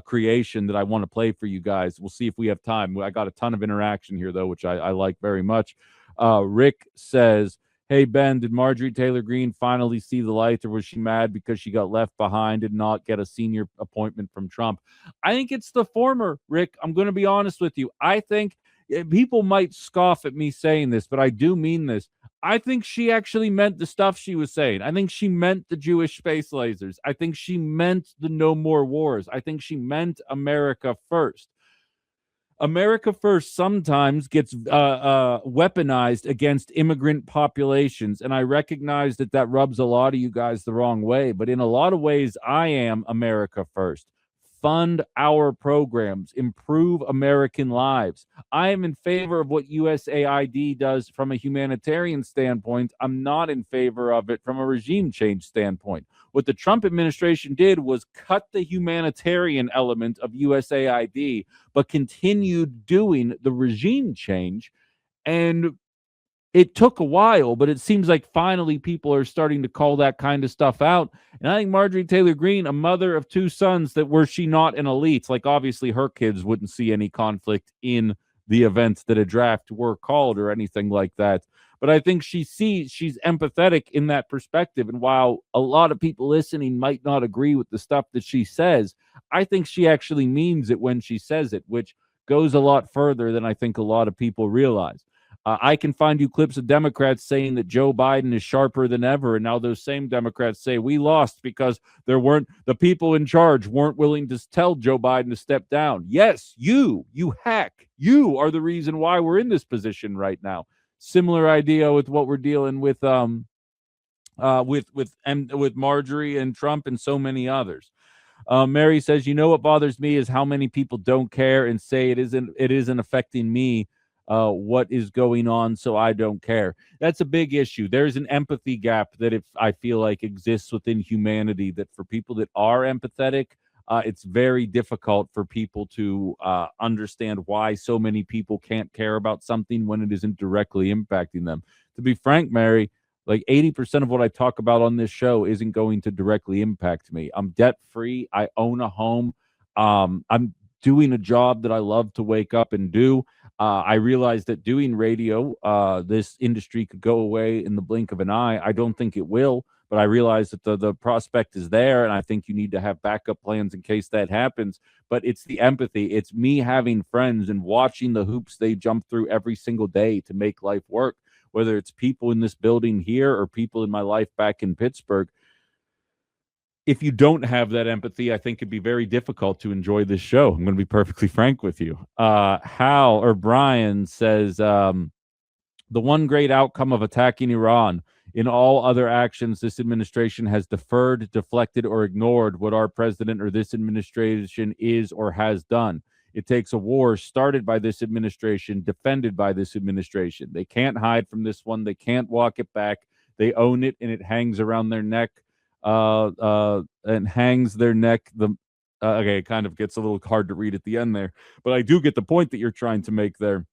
Speaker 1: creation that I want to play for you guys. We'll see if we have time. I got a ton of interaction here, though, which I like very much. Rick says, hey, Ben, did Marjorie Taylor Greene finally see the light, or was she mad because she got left behind and not get a senior appointment from Trump? I think it's the former, Rick. I'm going to be honest with you. I think people might scoff at me saying this, but I do mean this. I think she actually meant the stuff she was saying. I think she meant the Jewish space lasers. I think she meant the no more wars. I think she meant America first. America first sometimes gets weaponized against immigrant populations, and I recognize that rubs a lot of you guys the wrong way, but in a lot of ways, I am America first. Fund our programs, improve American lives. I am in favor of what USAID does from a humanitarian standpoint. I'm not in favor of it from a regime change standpoint. What the Trump administration did was cut the humanitarian element of USAID, but continued doing the regime change. And it took a while, but it seems like finally people are starting to call that kind of stuff out. And I think Marjorie Taylor Greene, a mother of two sons, that were she not an elite, like obviously her kids wouldn't see any conflict in the event that a draft were called or anything like that. But I think she's empathetic in that perspective. And while a lot of people listening might not agree with the stuff that she says, I think she actually means it when she says it, which goes a lot further than I think a lot of people realize. I can find you clips of Democrats saying that Joe Biden is sharper than ever, and now those same Democrats say we lost because the people in charge weren't willing to tell Joe Biden to step down. Yes, you hack, you are the reason why we're in this position right now. Similar idea with what we're dealing with Marjorie and Trump and so many others. Mary says, you know what bothers me is how many people don't care and say it isn't affecting me. What is going on, so I don't care. That's a big issue. There's an empathy gap that I feel like exists within humanity, that for people that are empathetic, it's very difficult for people to understand why so many people can't care about something when it isn't directly impacting them. To be frank, Mary, like 80% of what I talk about on this show isn't going to directly impact me. I'm debt-free. I own a home. I'm doing a job that I love to wake up and do. I realized that doing radio, this industry could go away in the blink of an eye. I don't think it will, but I realize that the prospect is there, and I think you need to have backup plans in case that happens. But it's the empathy. It's me having friends and watching the hoops they jump through every single day to make life work, whether it's people in this building here or people in my life back in Pittsburgh. if you don't have that empathy, I think it'd be very difficult to enjoy this show. I'm going to be perfectly frank with you. Hal or Brian says, the one great outcome of attacking Iran. In all other actions, this administration has deferred, deflected, or ignored what our president or this administration is or has done. It takes a war started by this administration, defended by this administration. They can't hide from this one. They can't walk it back. They own it, and it hangs around their neck. And hangs their neck. Okay, it kind of gets a little hard to read at the end there, but I do get the point that you're trying to make there.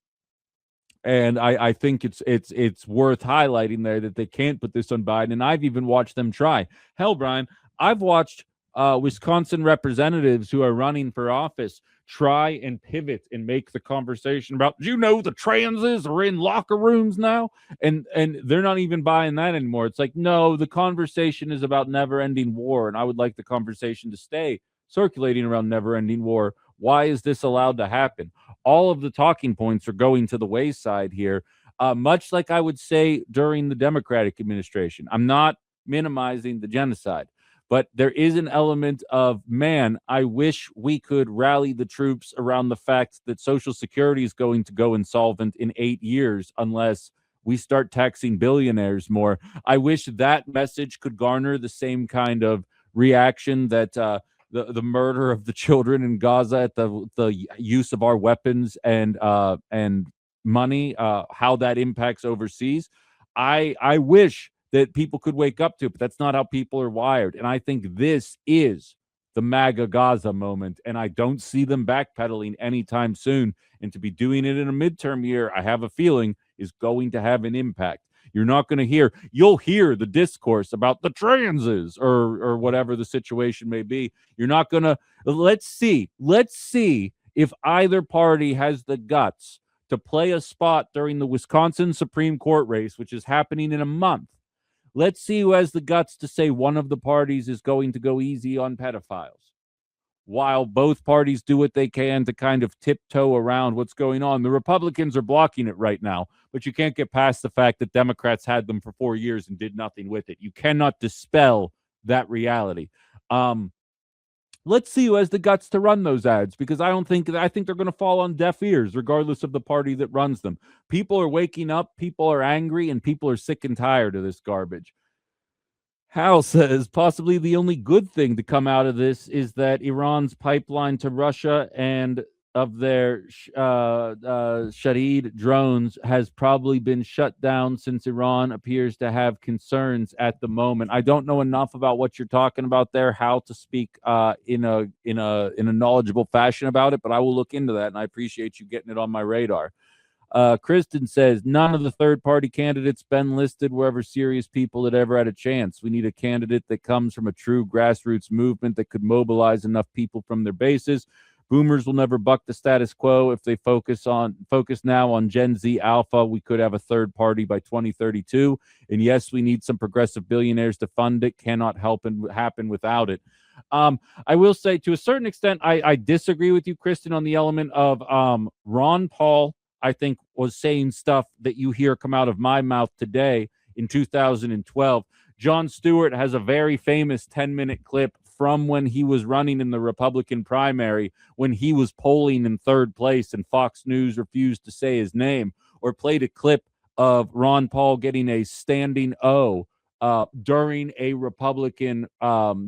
Speaker 1: And I think it's worth highlighting there that they can't put this on Biden. And I've even watched them try. Hell, Brian, I've watched Wisconsin representatives who are running for office try and pivot and make the conversation about, the transes are in locker rooms now. And they're not even buying that anymore. It's like, no, the conversation is about never-ending war. And I would like the conversation to stay circulating around never-ending war. Why is this allowed to happen? All of the talking points are going to the wayside here, much like I would say during the Democratic administration. I'm not minimizing the genocide, but there is an element of, man, I wish we could rally the troops around the fact that Social Security is going to go insolvent in 8 years unless we start taxing billionaires more. I wish that message could garner the same kind of reaction that the murder of the children in Gaza, at the use of our weapons and money, how that impacts overseas. I wish that people could wake up to it, but that's not how people are wired. And I think this is the MAGA Gaza moment, and I don't see them backpedaling anytime soon. And to be doing it in a midterm year, I have a feeling, is going to have an impact. You'll hear the discourse about the transes or whatever the situation may be. You're not going to, let's see if either party has the guts to play a spot during the Wisconsin Supreme Court race, which is happening in a month. Let's see who has the guts to say one of the parties is going to go easy on pedophiles, while both parties do what they can to kind of tiptoe around what's going on. The Republicans are blocking it right now, but you can't get past the fact that Democrats had them for 4 years and did nothing with it. You cannot dispel that reality. Let's see who has the guts to run those ads, because I think they're going to fall on deaf ears, regardless of the party that runs them. People are waking up, people are angry, and people are sick and tired of this garbage. Hal says possibly the only good thing to come out of this is that Iran's pipeline to Russia and of their Shahid drones has probably been shut down, since Iran appears to have concerns at the moment. I don't know enough about what you're talking about there, how to speak in a knowledgeable fashion about it, but I will look into that, and I appreciate you getting it on my radar. Kristen says, none of the third-party candidates been listed were ever serious people that ever had a chance. We need a candidate that comes from a true grassroots movement that could mobilize enough people from their bases. Boomers will never buck the status quo. If they focus now on Gen Z Alpha, we could have a third party by 2032. And yes, we need some progressive billionaires to fund it. Cannot happen without it. I will say, to a certain extent, I disagree with you, Kristen, on the element of Ron Paul, I think, was saying stuff that you hear come out of my mouth today in 2012. Jon Stewart has a very famous 10-minute clip from when he was running in the Republican primary, when he was polling in third place and Fox News refused to say his name, or played a clip of Ron Paul getting a standing O during a Republican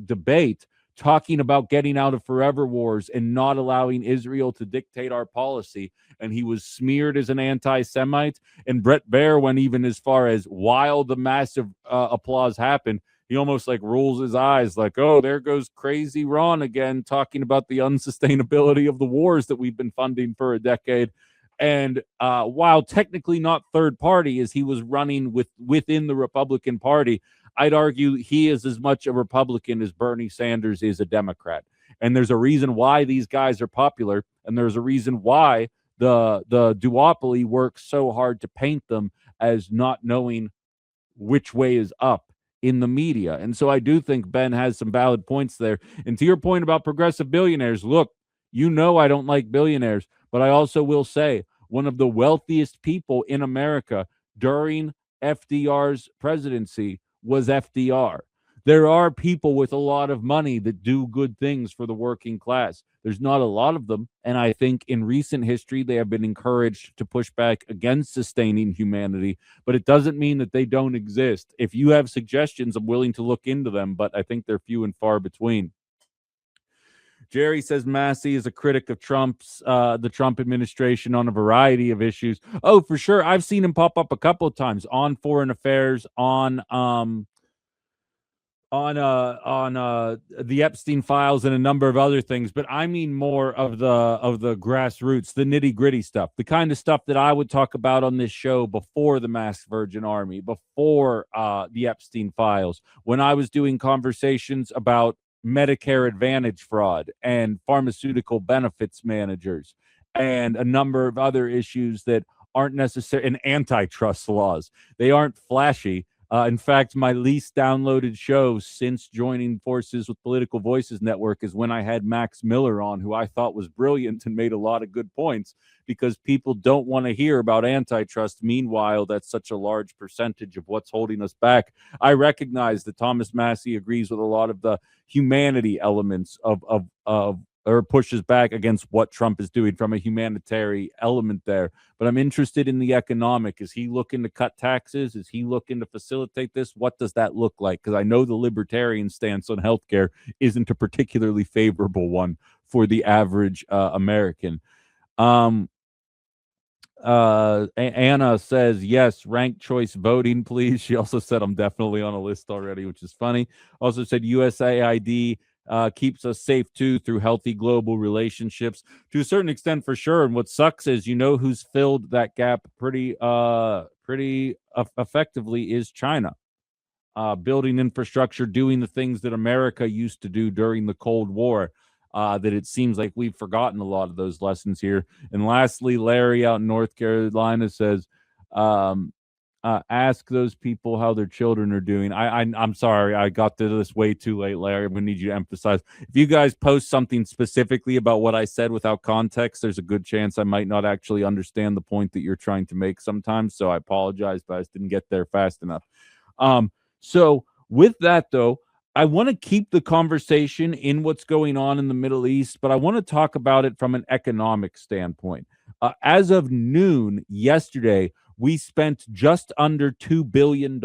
Speaker 1: debate, talking about getting out of forever wars and not allowing Israel to dictate our policy. And he was smeared as an anti-Semite. And Brett Baer went even as far as, while the massive applause happened, he almost like rolls his eyes like, oh, there goes crazy Ron again, talking about the unsustainability of the wars that we've been funding for a decade. And while technically not third party, as he was running within the Republican Party, I'd argue he is as much a Republican as Bernie Sanders is a Democrat. And there's a reason why these guys are popular, and there's a reason why the duopoly works so hard to paint them as not knowing which way is up in the media. And so I do think Ben has some valid points there. And to your point about progressive billionaires, look, I don't like billionaires, but I also will say one of the wealthiest people in America during FDR's presidency was FDR. There are people with a lot of money that do good things for the working class. There's not a lot of them, and I think in recent history they have been encouraged to push back against sustaining humanity, but it doesn't mean that they don't exist. If you have suggestions, I'm willing to look into them, but I think they're few and far between. Jerry says Massey is a critic of the Trump administration on a variety of issues. Oh, for sure. I've seen him pop up a couple of times on foreign affairs, on the Epstein files and a number of other things, but I mean more of the grassroots, the nitty-gritty stuff, the kind of stuff that I would talk about on this show before the Masked Virgin Army, before the Epstein files, when I was doing conversations about Medicare Advantage fraud and pharmaceutical benefits managers and a number of other issues that aren't necessary, and antitrust laws. They aren't flashy. In fact, my least downloaded show since joining forces with Political Voices Network is when I had Max Miller on, who I thought was brilliant and made a lot of good points, because people don't want to hear about antitrust. Meanwhile, that's such a large percentage of what's holding us back. I recognize that Thomas Massey agrees with a lot of the humanity elements of or pushes back against what Trump is doing from a humanitarian element there. But I'm interested in the economic. Is he looking to cut taxes? Is he looking to facilitate this? What does that look like? Because I know the libertarian stance on healthcare isn't a particularly favorable one for the average American. Anna says, yes, ranked choice voting, please. She also said, I'm definitely on a list already, which is funny. Also said USAID keeps us safe too through healthy global relationships to a certain extent, for sure. And what sucks is, you know, who's filled that gap pretty effectively is China. Building infrastructure, doing the things that America used to do during the Cold War. That it seems like we've forgotten a lot of those lessons here. And lastly, Larry out in North Carolina says, ask those people how their children are doing. I'm sorry, I got to this way too late, Larry. I'm gonna need you to emphasize. If you guys post something specifically about what I said without context, there's a good chance I might not actually understand the point that you're trying to make sometimes. So I apologize, but I just didn't get there fast enough. So with that though, I want to keep the conversation in what's going on in the Middle East, but I want to talk about it from an economic standpoint. As of noon yesterday, we spent just under $2 billion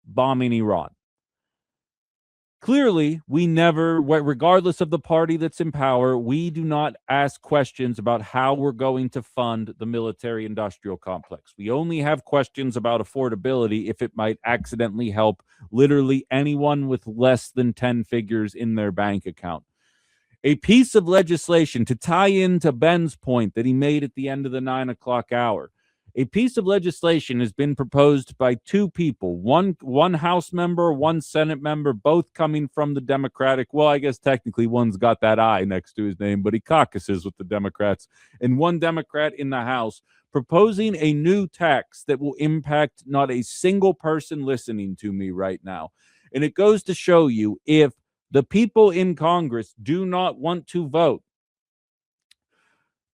Speaker 1: bombing Iran. Clearly, we never, regardless of the party that's in power, we do not ask questions about how we're going to fund the military-industrial complex. We only have questions about affordability if it might accidentally help literally anyone with less than 10 figures in their bank account. A piece of legislation, to tie into Ben's point that he made at the end of the 9 o'clock hour, a piece of legislation has been proposed by two people, one House member, one Senate member, both coming from the Democratic. Well, I guess technically one's got that I next to his name, but he caucuses with the Democrats. And one Democrat in the House proposing a new tax that will impact not a single person listening to me right now. And it goes to show you, if the people in Congress do not want to vote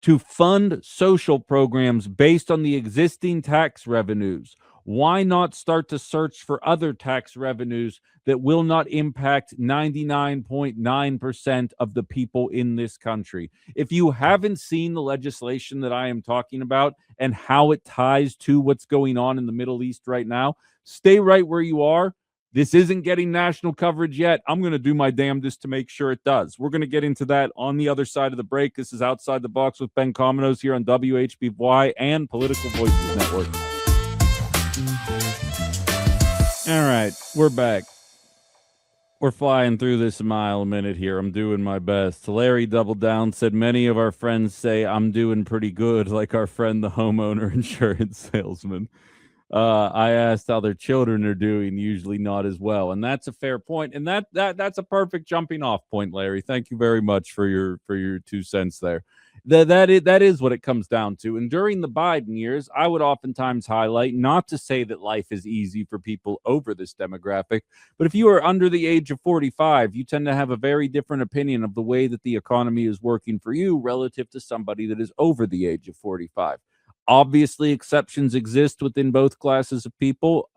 Speaker 1: to fund social programs based on the existing tax revenues, why not start to search for other tax revenues that will not impact 99.9% of the people in this country? If you haven't seen the legislation that I am talking about and how it ties to what's going on in the Middle East right now, stay right where you are. This isn't getting national coverage yet. I'm going to do my damnedest to make sure it does. We're going to get into that on the other side of the break. This is Outside the Box with Ben Cominos here on WHBY and Political Voices Network. All right, we're back. We're flying through this a mile a minute here. I'm doing my best. Larry doubled down, said many of our friends say I'm doing pretty good, like our friend the homeowner insurance salesman. I asked how their children are doing, usually not as well. And that's a fair point. And that's a perfect jumping off point, Larry. Thank you very much for your 2 cents there. That is what it comes down to. And during the Biden years, I would oftentimes highlight, not to say that life is easy for people over this demographic, but if you are under the age of 45, you tend to have a very different opinion of the way that the economy is working for you relative to somebody that is over the age of 45. Obviously, exceptions exist within both classes of people,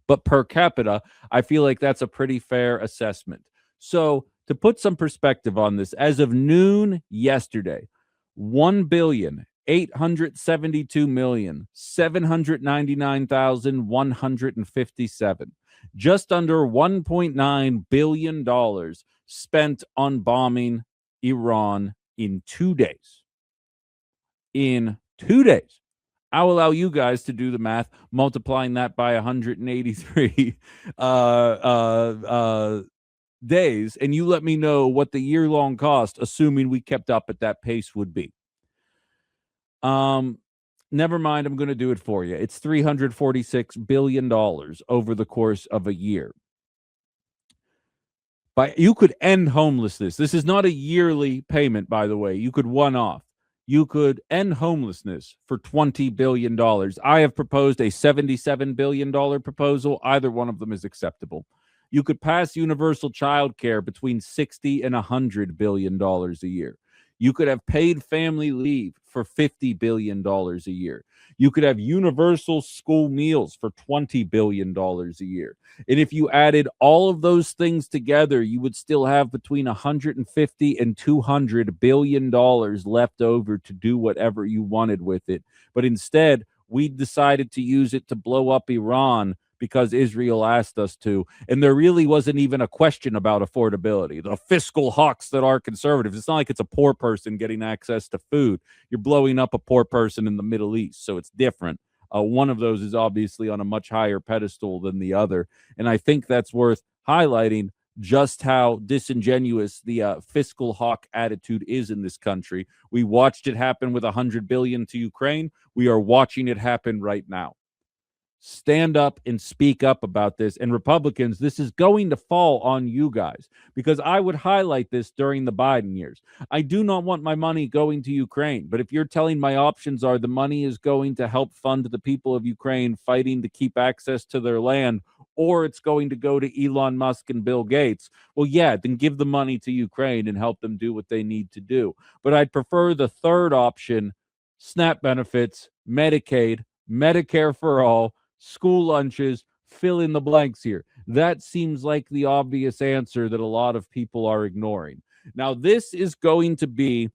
Speaker 1: but per capita, I feel like that's a pretty fair assessment. So to put some perspective on this, as of noon yesterday, 1,872,799,157, just under $1.9 billion spent on bombing Iran in 2 days. In 2 days. I'll allow you guys to do the math, multiplying that by 183 days, and you let me know what the year-long cost, assuming we kept up at that pace, would be. Never mind, I'm going to do it for you. It's $346 billion over the course of a year. But you could end homelessness. This is not a yearly payment, by the way. You could one-off. You could end homelessness for $20 billion. I have proposed a $77 billion proposal. Either one of them is acceptable. You could pass universal child care between $60 and $100 billion a year. You could have paid family leave for $50 billion a year. You could have universal school meals for $20 billion a year. And if you added all of those things together, you would still have between $150 and $200 billion left over to do whatever you wanted with it. But instead, we decided to use it to blow up Iran because Israel asked us to. And there really wasn't even a question about affordability. The fiscal hawks that are conservatives, it's not like it's a poor person getting access to food. You're blowing up a poor person in the Middle East, so it's different. One of those is obviously on a much higher pedestal than the other. And I think that's worth highlighting just how disingenuous the fiscal hawk attitude is in this country. We watched it happen with $100 billion to Ukraine. We are watching it happen right now. Stand up and speak up about this. And Republicans, this is going to fall on you guys, because I would highlight this during the Biden years. I do not want my money going to Ukraine, but if you're telling my options are the money is going to help fund the people of Ukraine fighting to keep access to their land, or it's going to go to Elon Musk and Bill Gates, well, yeah, then give the money to Ukraine and help them do what they need to do. But I'd prefer the third option: SNAP benefits, Medicaid, Medicare for all, school lunches, fill in the blanks here. That seems like the obvious answer that a lot of people are ignoring. Now, this is going to be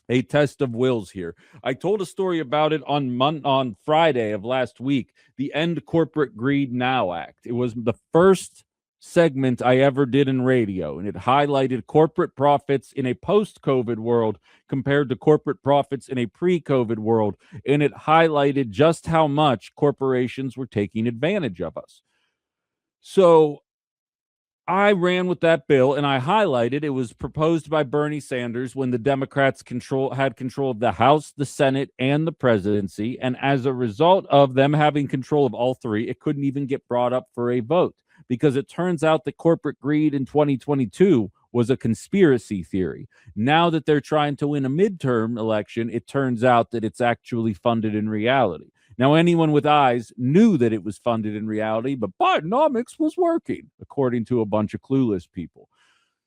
Speaker 1: a test of wills here. I told a story about it on Friday of last week, the End Corporate Greed Now Act. It was the first segment I ever did in radio, and it highlighted corporate profits in a post-COVID world compared to corporate profits in a pre-COVID world, and it highlighted just how much corporations were taking advantage of us. So I ran with that bill, and I highlighted it was proposed by Bernie Sanders when the Democrats had control of the House, the Senate, and the presidency, and as a result of them having control of all three, it couldn't even get brought up for a vote, because it turns out that corporate greed in 2022 was a conspiracy theory. Now that they're trying to win a midterm election, it turns out that it's actually funded in reality. Now, anyone with eyes knew that it was funded in reality, but Bidenomics was working, according to a bunch of clueless people.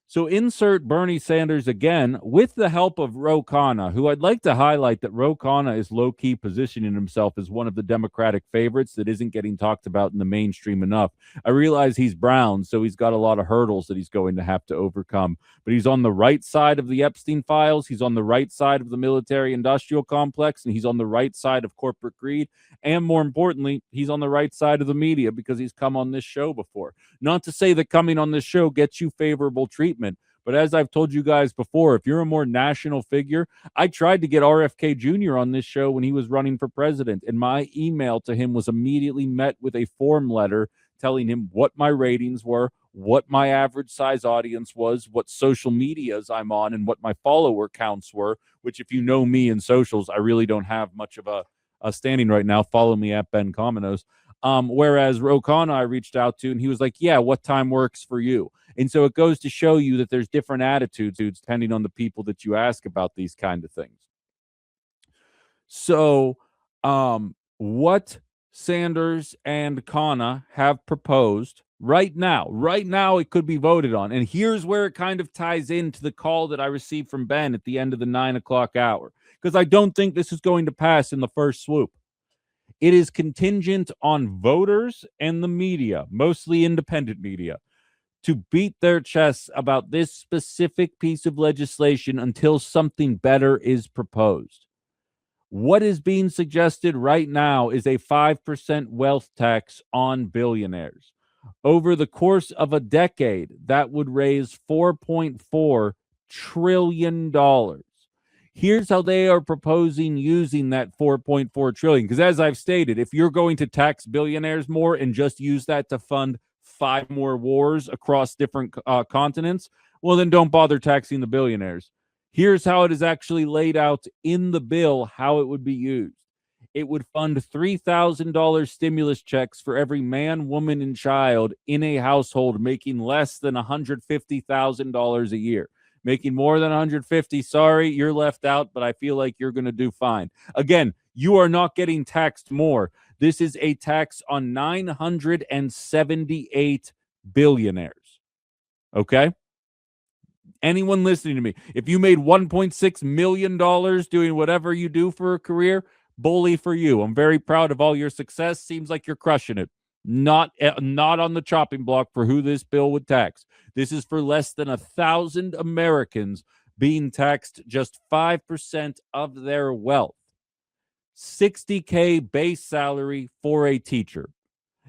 Speaker 1: So insert Bernie Sanders again with the help of Ro Khanna, who I'd like to highlight that Ro Khanna is low-key positioning himself as one of the Democratic favorites that isn't getting talked about in the mainstream enough. I realize he's brown, so he's got a lot of hurdles that he's going to have to overcome. But he's on the right side of the Epstein files, he's on the right side of the military-industrial complex, and he's on the right side of corporate greed. And more importantly, he's on the right side of the media because he's come on this show before. Not to say that coming on this show gets you favorable treatment, but as I've told you guys before, if you're a more national figure, I tried to get RFK Jr. on this show when he was running for president, and my email to him was immediately met with a form letter telling him what my ratings were, what my average size audience was, what social medias I'm on, and what my follower counts were, which if you know me in socials, I really don't have much of a standing right now. Follow me at Ben Cominos. Whereas Ro Khanna I reached out to, and he was like, yeah, what time works for you? And so it goes to show you that there's different attitudes depending on the people that you ask about these kind of things. So what Sanders and Khanna have proposed right now it could be voted on. And here's where it kind of ties into the call that I received from Ben at the end of the 9 o'clock hour, because I don't think this is going to pass in the first swoop. It is contingent on voters and the media, mostly independent media, to beat their chests about this specific piece of legislation until something better is proposed. What is being suggested right now is a 5% wealth tax on billionaires. Over the course of a decade, that would raise $4.4 trillion. Here's how they are proposing using that 4.4 trillion. Because as I've stated, if you're going to tax billionaires more and just use that to fund 5 more wars across different continents, well, then don't bother taxing the billionaires. Here's how it is actually laid out in the bill, how it would be used. It would fund $3,000 stimulus checks for every man, woman, and child in a household making less than $150,000 a year. Making more than 150, sorry, you're left out, but I feel like you're going to do fine. Again, you are not getting taxed more. This is a tax on 978 billionaires. Okay? Anyone listening to me, if you made $1.6 million doing whatever you do for a career, bully for you. I'm very proud of all your success. Seems like you're crushing it. Not on the chopping block for who this bill would tax. This is for less than 1,000 Americans being taxed just 5% of their wealth. $60K base salary for a teacher.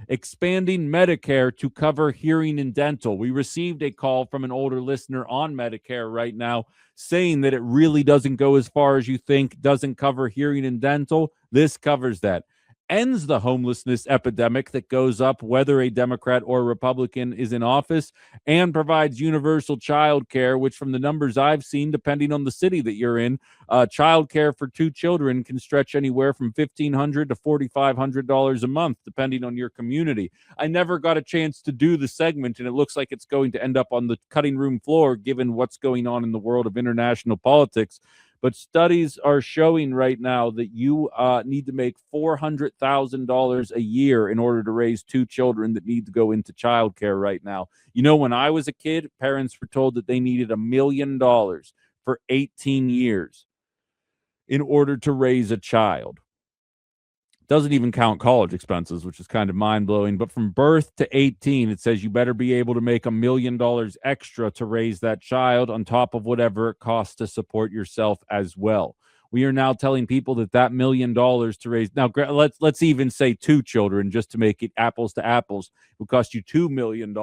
Speaker 1: Expanding Medicare to cover hearing and dental. We received a call from an older listener on Medicare right now saying that it really doesn't go as far as you think, doesn't cover hearing and dental. This covers that. Ends the homelessness epidemic that goes up whether a Democrat or Republican is in office, and provides universal child care, which from the numbers I've seen, depending on the city that you're in, child care for 2 children can stretch anywhere from $1,500 to $4,500 a month, depending on your community. I never got a chance to do the segment, and it looks like it's going to end up on the cutting room floor, given what's going on in the world of international politics. But studies are showing right now that you need to make $400,000 a year in order to raise 2 children that need to go into childcare right now. You know, when I was a kid, parents were told that they needed $1 million for 18 years in order to raise a child. Doesn't even count college expenses, which is kind of mind-blowing. But from birth to 18, it says you better be able to make $1 million extra to raise that child on top of whatever it costs to support yourself as well. We are now telling people that $1 million to raise. Now, let's even say 2 children just to make it apples to apples. It would cost you $2 million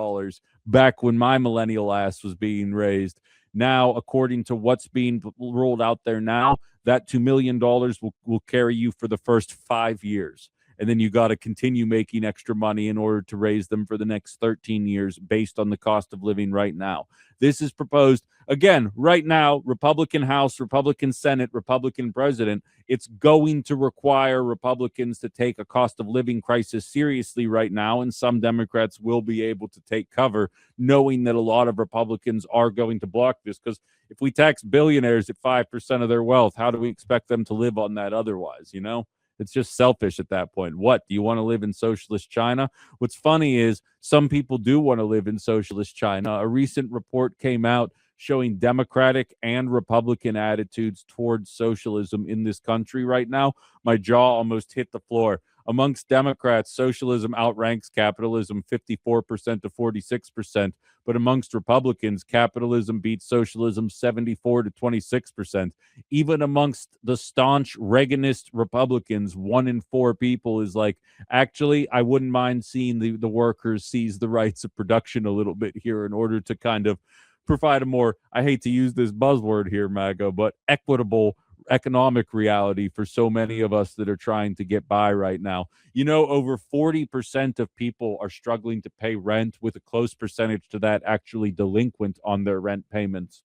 Speaker 1: back when my millennial ass was being raised. Now, according to what's being rolled out there now, that $2 million will carry you for the first 5 years. And then you got to continue making extra money in order to raise them for the next 13 years based on the cost of living right now. This is proposed, again, right now, Republican House, Republican Senate, Republican President. It's going to require Republicans to take a cost of living crisis seriously right now, and some Democrats will be able to take cover, knowing that a lot of Republicans are going to block this. Because if we tax billionaires at 5% of their wealth, how do we expect them to live on that otherwise, you know? It's just selfish at that point. What, do you want to live in socialist China? What's funny is some people do want to live in socialist China. A recent report came out showing Democratic and Republican attitudes towards socialism in this country right now. My jaw almost hit the floor. Amongst Democrats, socialism outranks capitalism 54% to 46%. But amongst Republicans, capitalism beats socialism 74 to 26%. Even amongst the staunch Reaganist Republicans, 1 in 4 people is like, actually, I wouldn't mind seeing the workers seize the rights of production a little bit here in order to kind of provide a more, I hate to use this buzzword here, MAGA, but equitable economic reality for so many of us that are trying to get by right now. You know, over 40% of people are struggling to pay rent, with a close percentage to that actually delinquent on their rent payments.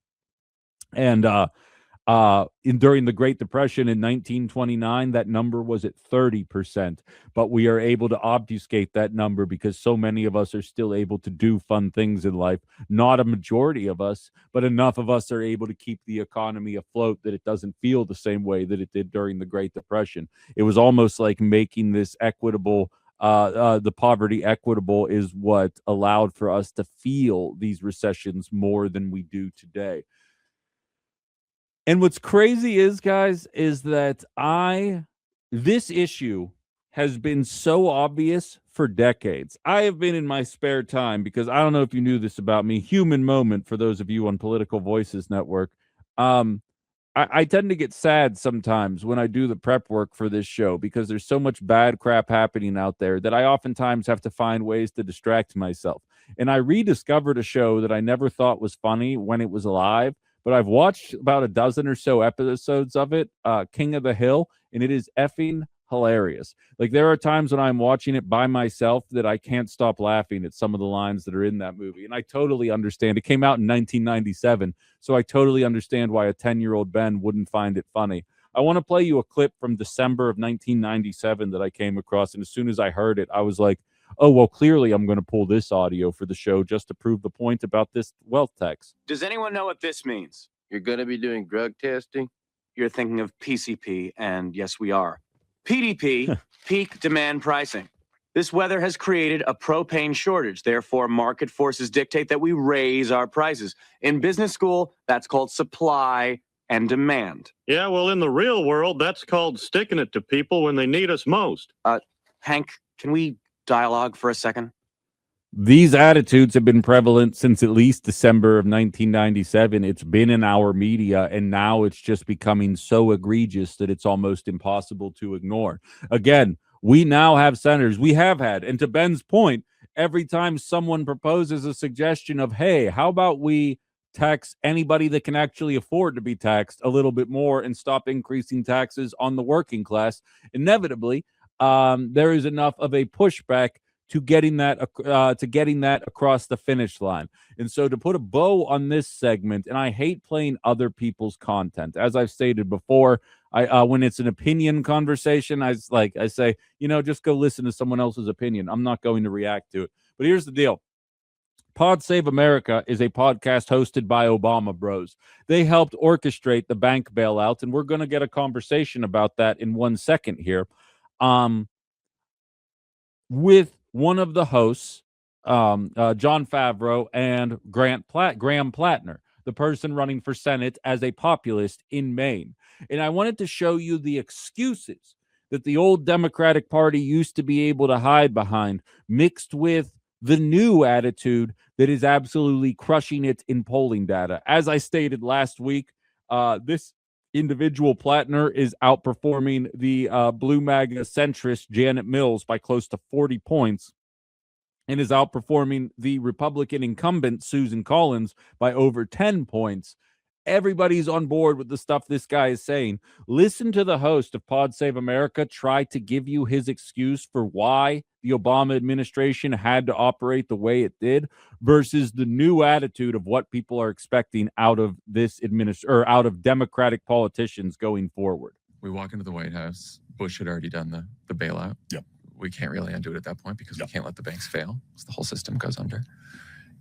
Speaker 1: And during the Great Depression in 1929, that number was at 30%. But we are able to obfuscate that number because so many of us are still able to do fun things in life. Not a majority of us, but enough of us are able to keep the economy afloat that it doesn't feel the same way that it did during the Great Depression. It was almost like making this equitable. The poverty equitable is what allowed for us to feel these recessions more than we do today. And what's crazy is, guys, is that this issue has been so obvious for decades. I have been in my spare time, because I don't know if you knew this about me, human moment for those of you on Political Voices Network. I tend to get sad sometimes when I do the prep work for this show, because there's so much bad crap happening out there that I oftentimes have to find ways to distract myself. And I rediscovered a show that I never thought was funny when it was alive, but I've watched about a dozen or so episodes of it, King of the Hill, and it is effing hilarious. Like, there are times when I'm watching it by myself that I can't stop laughing at some of the lines that are in that movie. And I totally understand. It came out in 1997, so I totally understand why a 10-year-old Ben wouldn't find it funny. I want to play you a clip from December of 1997 that I came across, and as soon as I heard it, I was like, oh, well, clearly I'm going to pull this audio for the show just to prove the point about this wealth tax.
Speaker 8: Does anyone know what this means?
Speaker 9: You're going to be doing drug testing?
Speaker 8: You're thinking of PCP, and yes, we are. PDP, peak demand pricing. This weather has created a propane shortage. Therefore, market forces dictate that we raise our prices. In business school, that's called supply and demand.
Speaker 10: Yeah, well, in the real world, that's called sticking it to people when they need us most.
Speaker 8: Hank, can we dialogue for a second?
Speaker 1: These attitudes have been prevalent since at least December of 1997. It's been in our media, and now it's just becoming so egregious that it's almost impossible to ignore. Again, we now have senators. We have had, and to Ben's point, every time someone proposes a suggestion of, hey, how about we tax anybody that can actually afford to be taxed a little bit more and stop increasing taxes on the working class, inevitably, there is enough of a pushback to getting that across the finish line. And so, to put a bow on this segment, and I hate playing other people's content, as I've stated before, when it's an opinion conversation, I say, just go listen to someone else's opinion. I'm not going to react to it. But here's the deal. Pod Save America is a podcast hosted by Obama Bros. They helped orchestrate the bank bailout, and we're going to get a conversation about that in 1 second here. With one of the hosts, John Favreau, and Graham Plattner, the person running for Senate as a populist in Maine. And I wanted to show you the excuses that the old Democratic Party used to be able to hide behind, mixed with the new attitude that is absolutely crushing it in polling data. As I stated last week, this individual Plattner is outperforming the blue MAGA centrist Janet Mills by close to 40 points, and is outperforming the Republican incumbent Susan Collins by over 10 points. Everybody's on board with the stuff this guy is saying. Listen to the host of Pod Save America try to give you his excuse for why the Obama administration had to operate the way it did versus the new attitude of what people are expecting out of this out of Democratic politicians going forward.
Speaker 11: We walk into the White House. Bush had already done the bailout.
Speaker 12: Yep.
Speaker 11: We can't really undo it at that point because we can't let the banks fail. So the whole system goes under.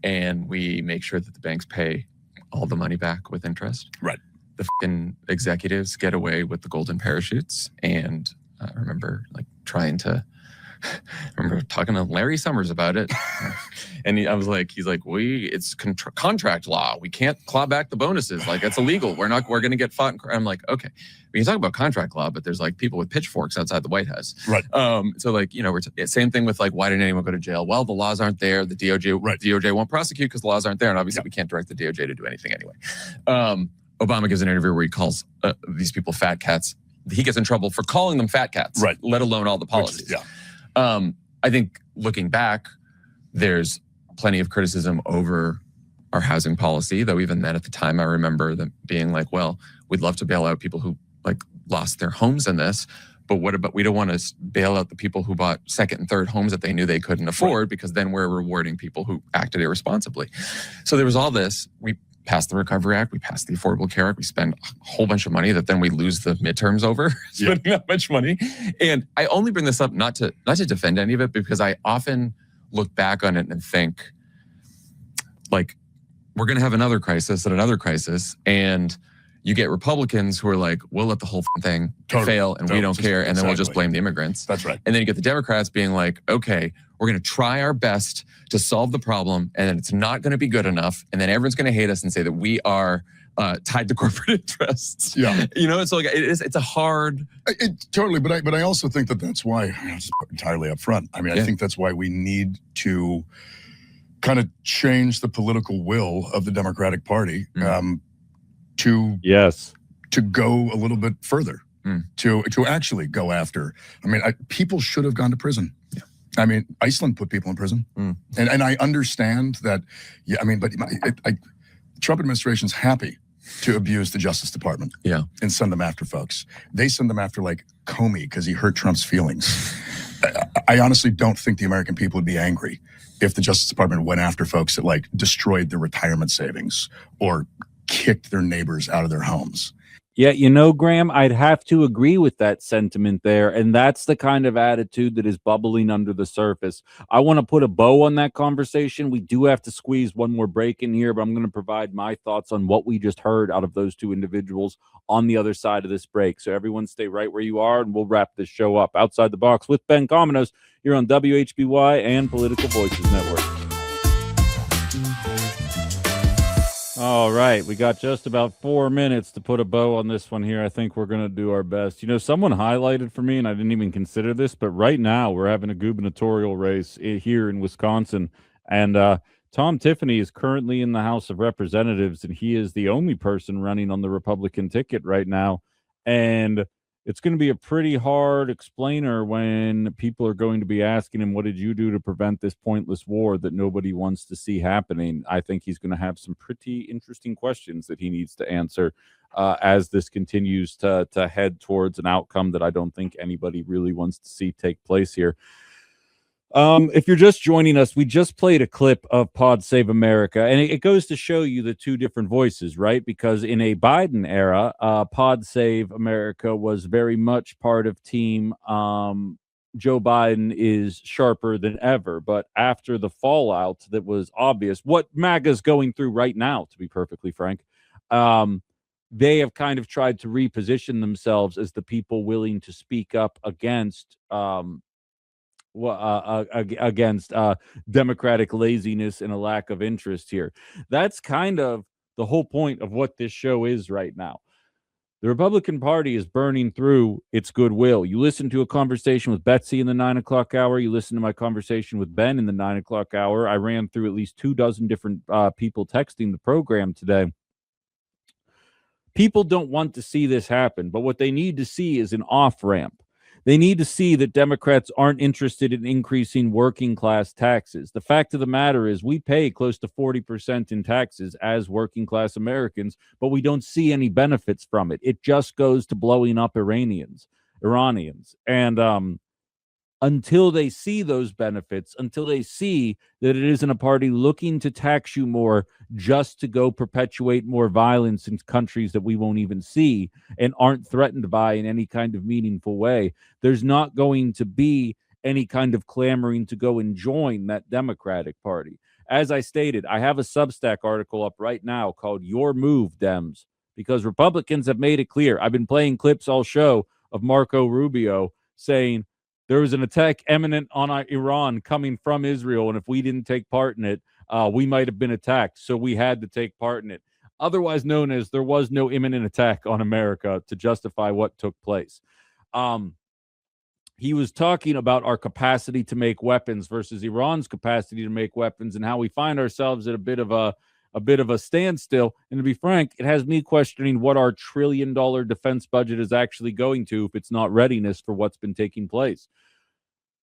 Speaker 11: And we make sure that the banks pay all the money back with interest.
Speaker 12: Right.
Speaker 11: The fucking executives get away with the golden parachutes. And I remember talking to Larry Summers about it. And he's like, it's contract law. We can't claw back the bonuses. Like, that's illegal. We're going to get fought. I'm like, okay, we can talk about contract law, but there's like people with pitchforks outside the White House.
Speaker 12: Right.
Speaker 11: So like, same thing with like, why didn't anyone go to jail? Well, the laws aren't there. The DOJ won't prosecute because the laws aren't there. And obviously we can't direct the DOJ to do anything anyway. Obama gives an interview where he calls these people fat cats. He gets in trouble for calling them fat cats,
Speaker 12: right?
Speaker 11: Let alone all the policies. I think looking back, there's plenty of criticism over our housing policy, though even then at the time, I remember them being like, well, we'd love to bail out people who like lost their homes in this, but what about, we don't want to bail out the people who bought second and third homes that they knew they couldn't afford, because then we're rewarding people who acted irresponsibly. So there was all this. We passed the Recovery Act, we passed the Affordable Care Act, we spend a whole bunch of money that then we lose the midterms over, spending that much money. And I only bring this up not to defend any of it, because I often look back on it and think, like, we're going to have another crisis and another crisis, and you get Republicans who are like, we'll let the whole thing fail and we don't care, and then we'll just blame the immigrants.
Speaker 12: That's right.
Speaker 11: And then you get the Democrats being like, okay, we're going to try our best to solve the problem, and then it's not going to be good enough, and then everyone's going to hate us and say that we are tied to corporate interests.
Speaker 12: Yeah.
Speaker 11: So like it's a hard.
Speaker 12: Totally, but I also think that's why, just entirely up front. I mean, I think that's why we need to kind of change the political will of the Democratic Party to go a little bit further, to actually go after. I mean, people should have gone to prison. Yeah. I mean, Iceland put people in prison, and I understand that. Yeah, I mean, but Trump administration's happy to abuse the Justice Department, and send them after folks. They send them after like Comey because he hurt Trump's feelings. I honestly don't think the American people would be angry if the Justice Department went after folks that like destroyed their retirement savings or kicked their neighbors out of their homes.
Speaker 1: Yeah, Graham, I'd have to agree with that sentiment there. And that's the kind of attitude that is bubbling under the surface. I want to put a bow on that conversation. We do have to squeeze one more break in here, but I'm going to provide my thoughts on what we just heard out of those two individuals on the other side of this break. So everyone stay right where you are, and we'll wrap this show up. Outside the Box with Ben Cominos here on WHBY and Political Voices Network. All right, we got just about 4 minutes to put a bow on this one here. I think we're going to do our best. Someone highlighted for me, and I didn't even consider this, but right now we're having a gubernatorial race here in Wisconsin, and Tom Tiffany is currently in the House of Representatives, and he is the only person running on the Republican ticket right now, and it's going to be a pretty hard explainer when people are going to be asking him, what did you do to prevent this pointless war that nobody wants to see happening? I think he's going to have some pretty interesting questions that he needs to answer as this continues to head towards an outcome that I don't think anybody really wants to see take place here. If you're just joining us, we just played a clip of Pod Save America, and it goes to show you the two different voices, right? Because in a Biden era, Pod Save America was very much part of team Joe Biden is sharper than ever. But after the fallout that was obvious, what MAGA's going through right now, to be perfectly frank, they have kind of tried to reposition themselves as the people willing to speak up against Democratic laziness and a lack of interest here. That's kind of the whole point of what this show is right now. The Republican Party is burning through its goodwill. You listen to a conversation with Betsy in the 9 o'clock hour. You listen to my conversation with Ben in the 9 o'clock hour. I ran through at least 24 different people texting the program today. People don't want to see this happen, but what they need to see is an off-ramp. They need to see that Democrats aren't interested in increasing working class taxes. The fact of the matter is we pay close to 40% in taxes as working class Americans, but we don't see any benefits from it. It just goes to blowing up Iranians. And until they see those benefits, until they see that it isn't a party looking to tax you more just to go perpetuate more violence in countries that we won't even see and aren't threatened by in any kind of meaningful way, there's not going to be any kind of clamoring to go and join that Democratic Party. As I stated, I have a Substack article up right now called Your Move, Dems, because Republicans have made it clear. I've been playing clips all show of Marco Rubio saying, there was an attack imminent on Iran coming from Israel, and if we didn't take part in it, we might have been attacked, so we had to take part in it. Otherwise known as there was no imminent attack on America to justify what took place. He was talking about our capacity to make weapons versus Iran's capacity to make weapons and how we find ourselves at a bit of a standstill. And to be frank, it has me questioning what our $1 trillion defense budget is actually going to if it's not readiness for what's been taking place.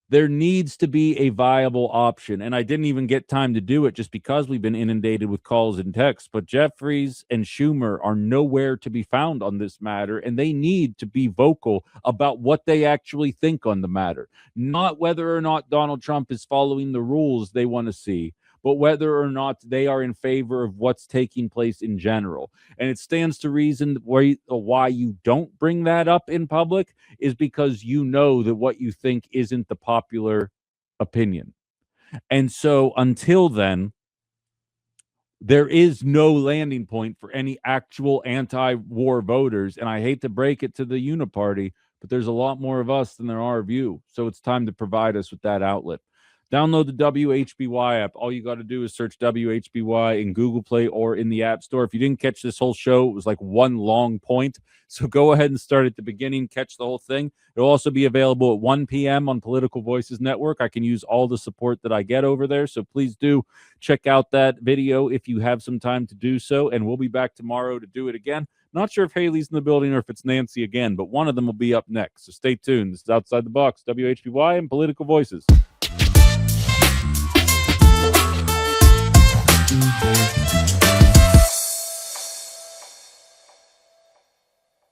Speaker 1: There needs to be a viable option, and I didn't even get time to do it just because we've been inundated with calls and texts, but Jeffries and Schumer are nowhere to be found on this matter, and they need to be vocal about what they actually think on the matter, not whether or not Donald Trump is following the rules they want to see, but whether or not they are in favor of what's taking place in general. And it stands to reason why you don't bring that up in public is because you know that what you think isn't the popular opinion. And so until then, there is no landing point for any actual anti-war voters. And I hate to break it to the Uniparty, but there's a lot more of us than there are of you. So it's time to provide us with that outlet. Download the WHBY app. All you got to do is search WHBY in Google Play or in the App Store. If you didn't catch this whole show, it was like one long point. So go ahead and start at the beginning, catch the whole thing. It'll also be available at 1 p.m. on Political Voices Network. I can use all the support that I get over there. So please do check out that video if you have some time to do so. And we'll be back tomorrow to do it again. Not sure if Haley's in the building or if it's Nancy again, but one of them will be up next. So stay tuned. This is Outside the Box, WHBY and Political Voices.
Speaker 13: Thank you.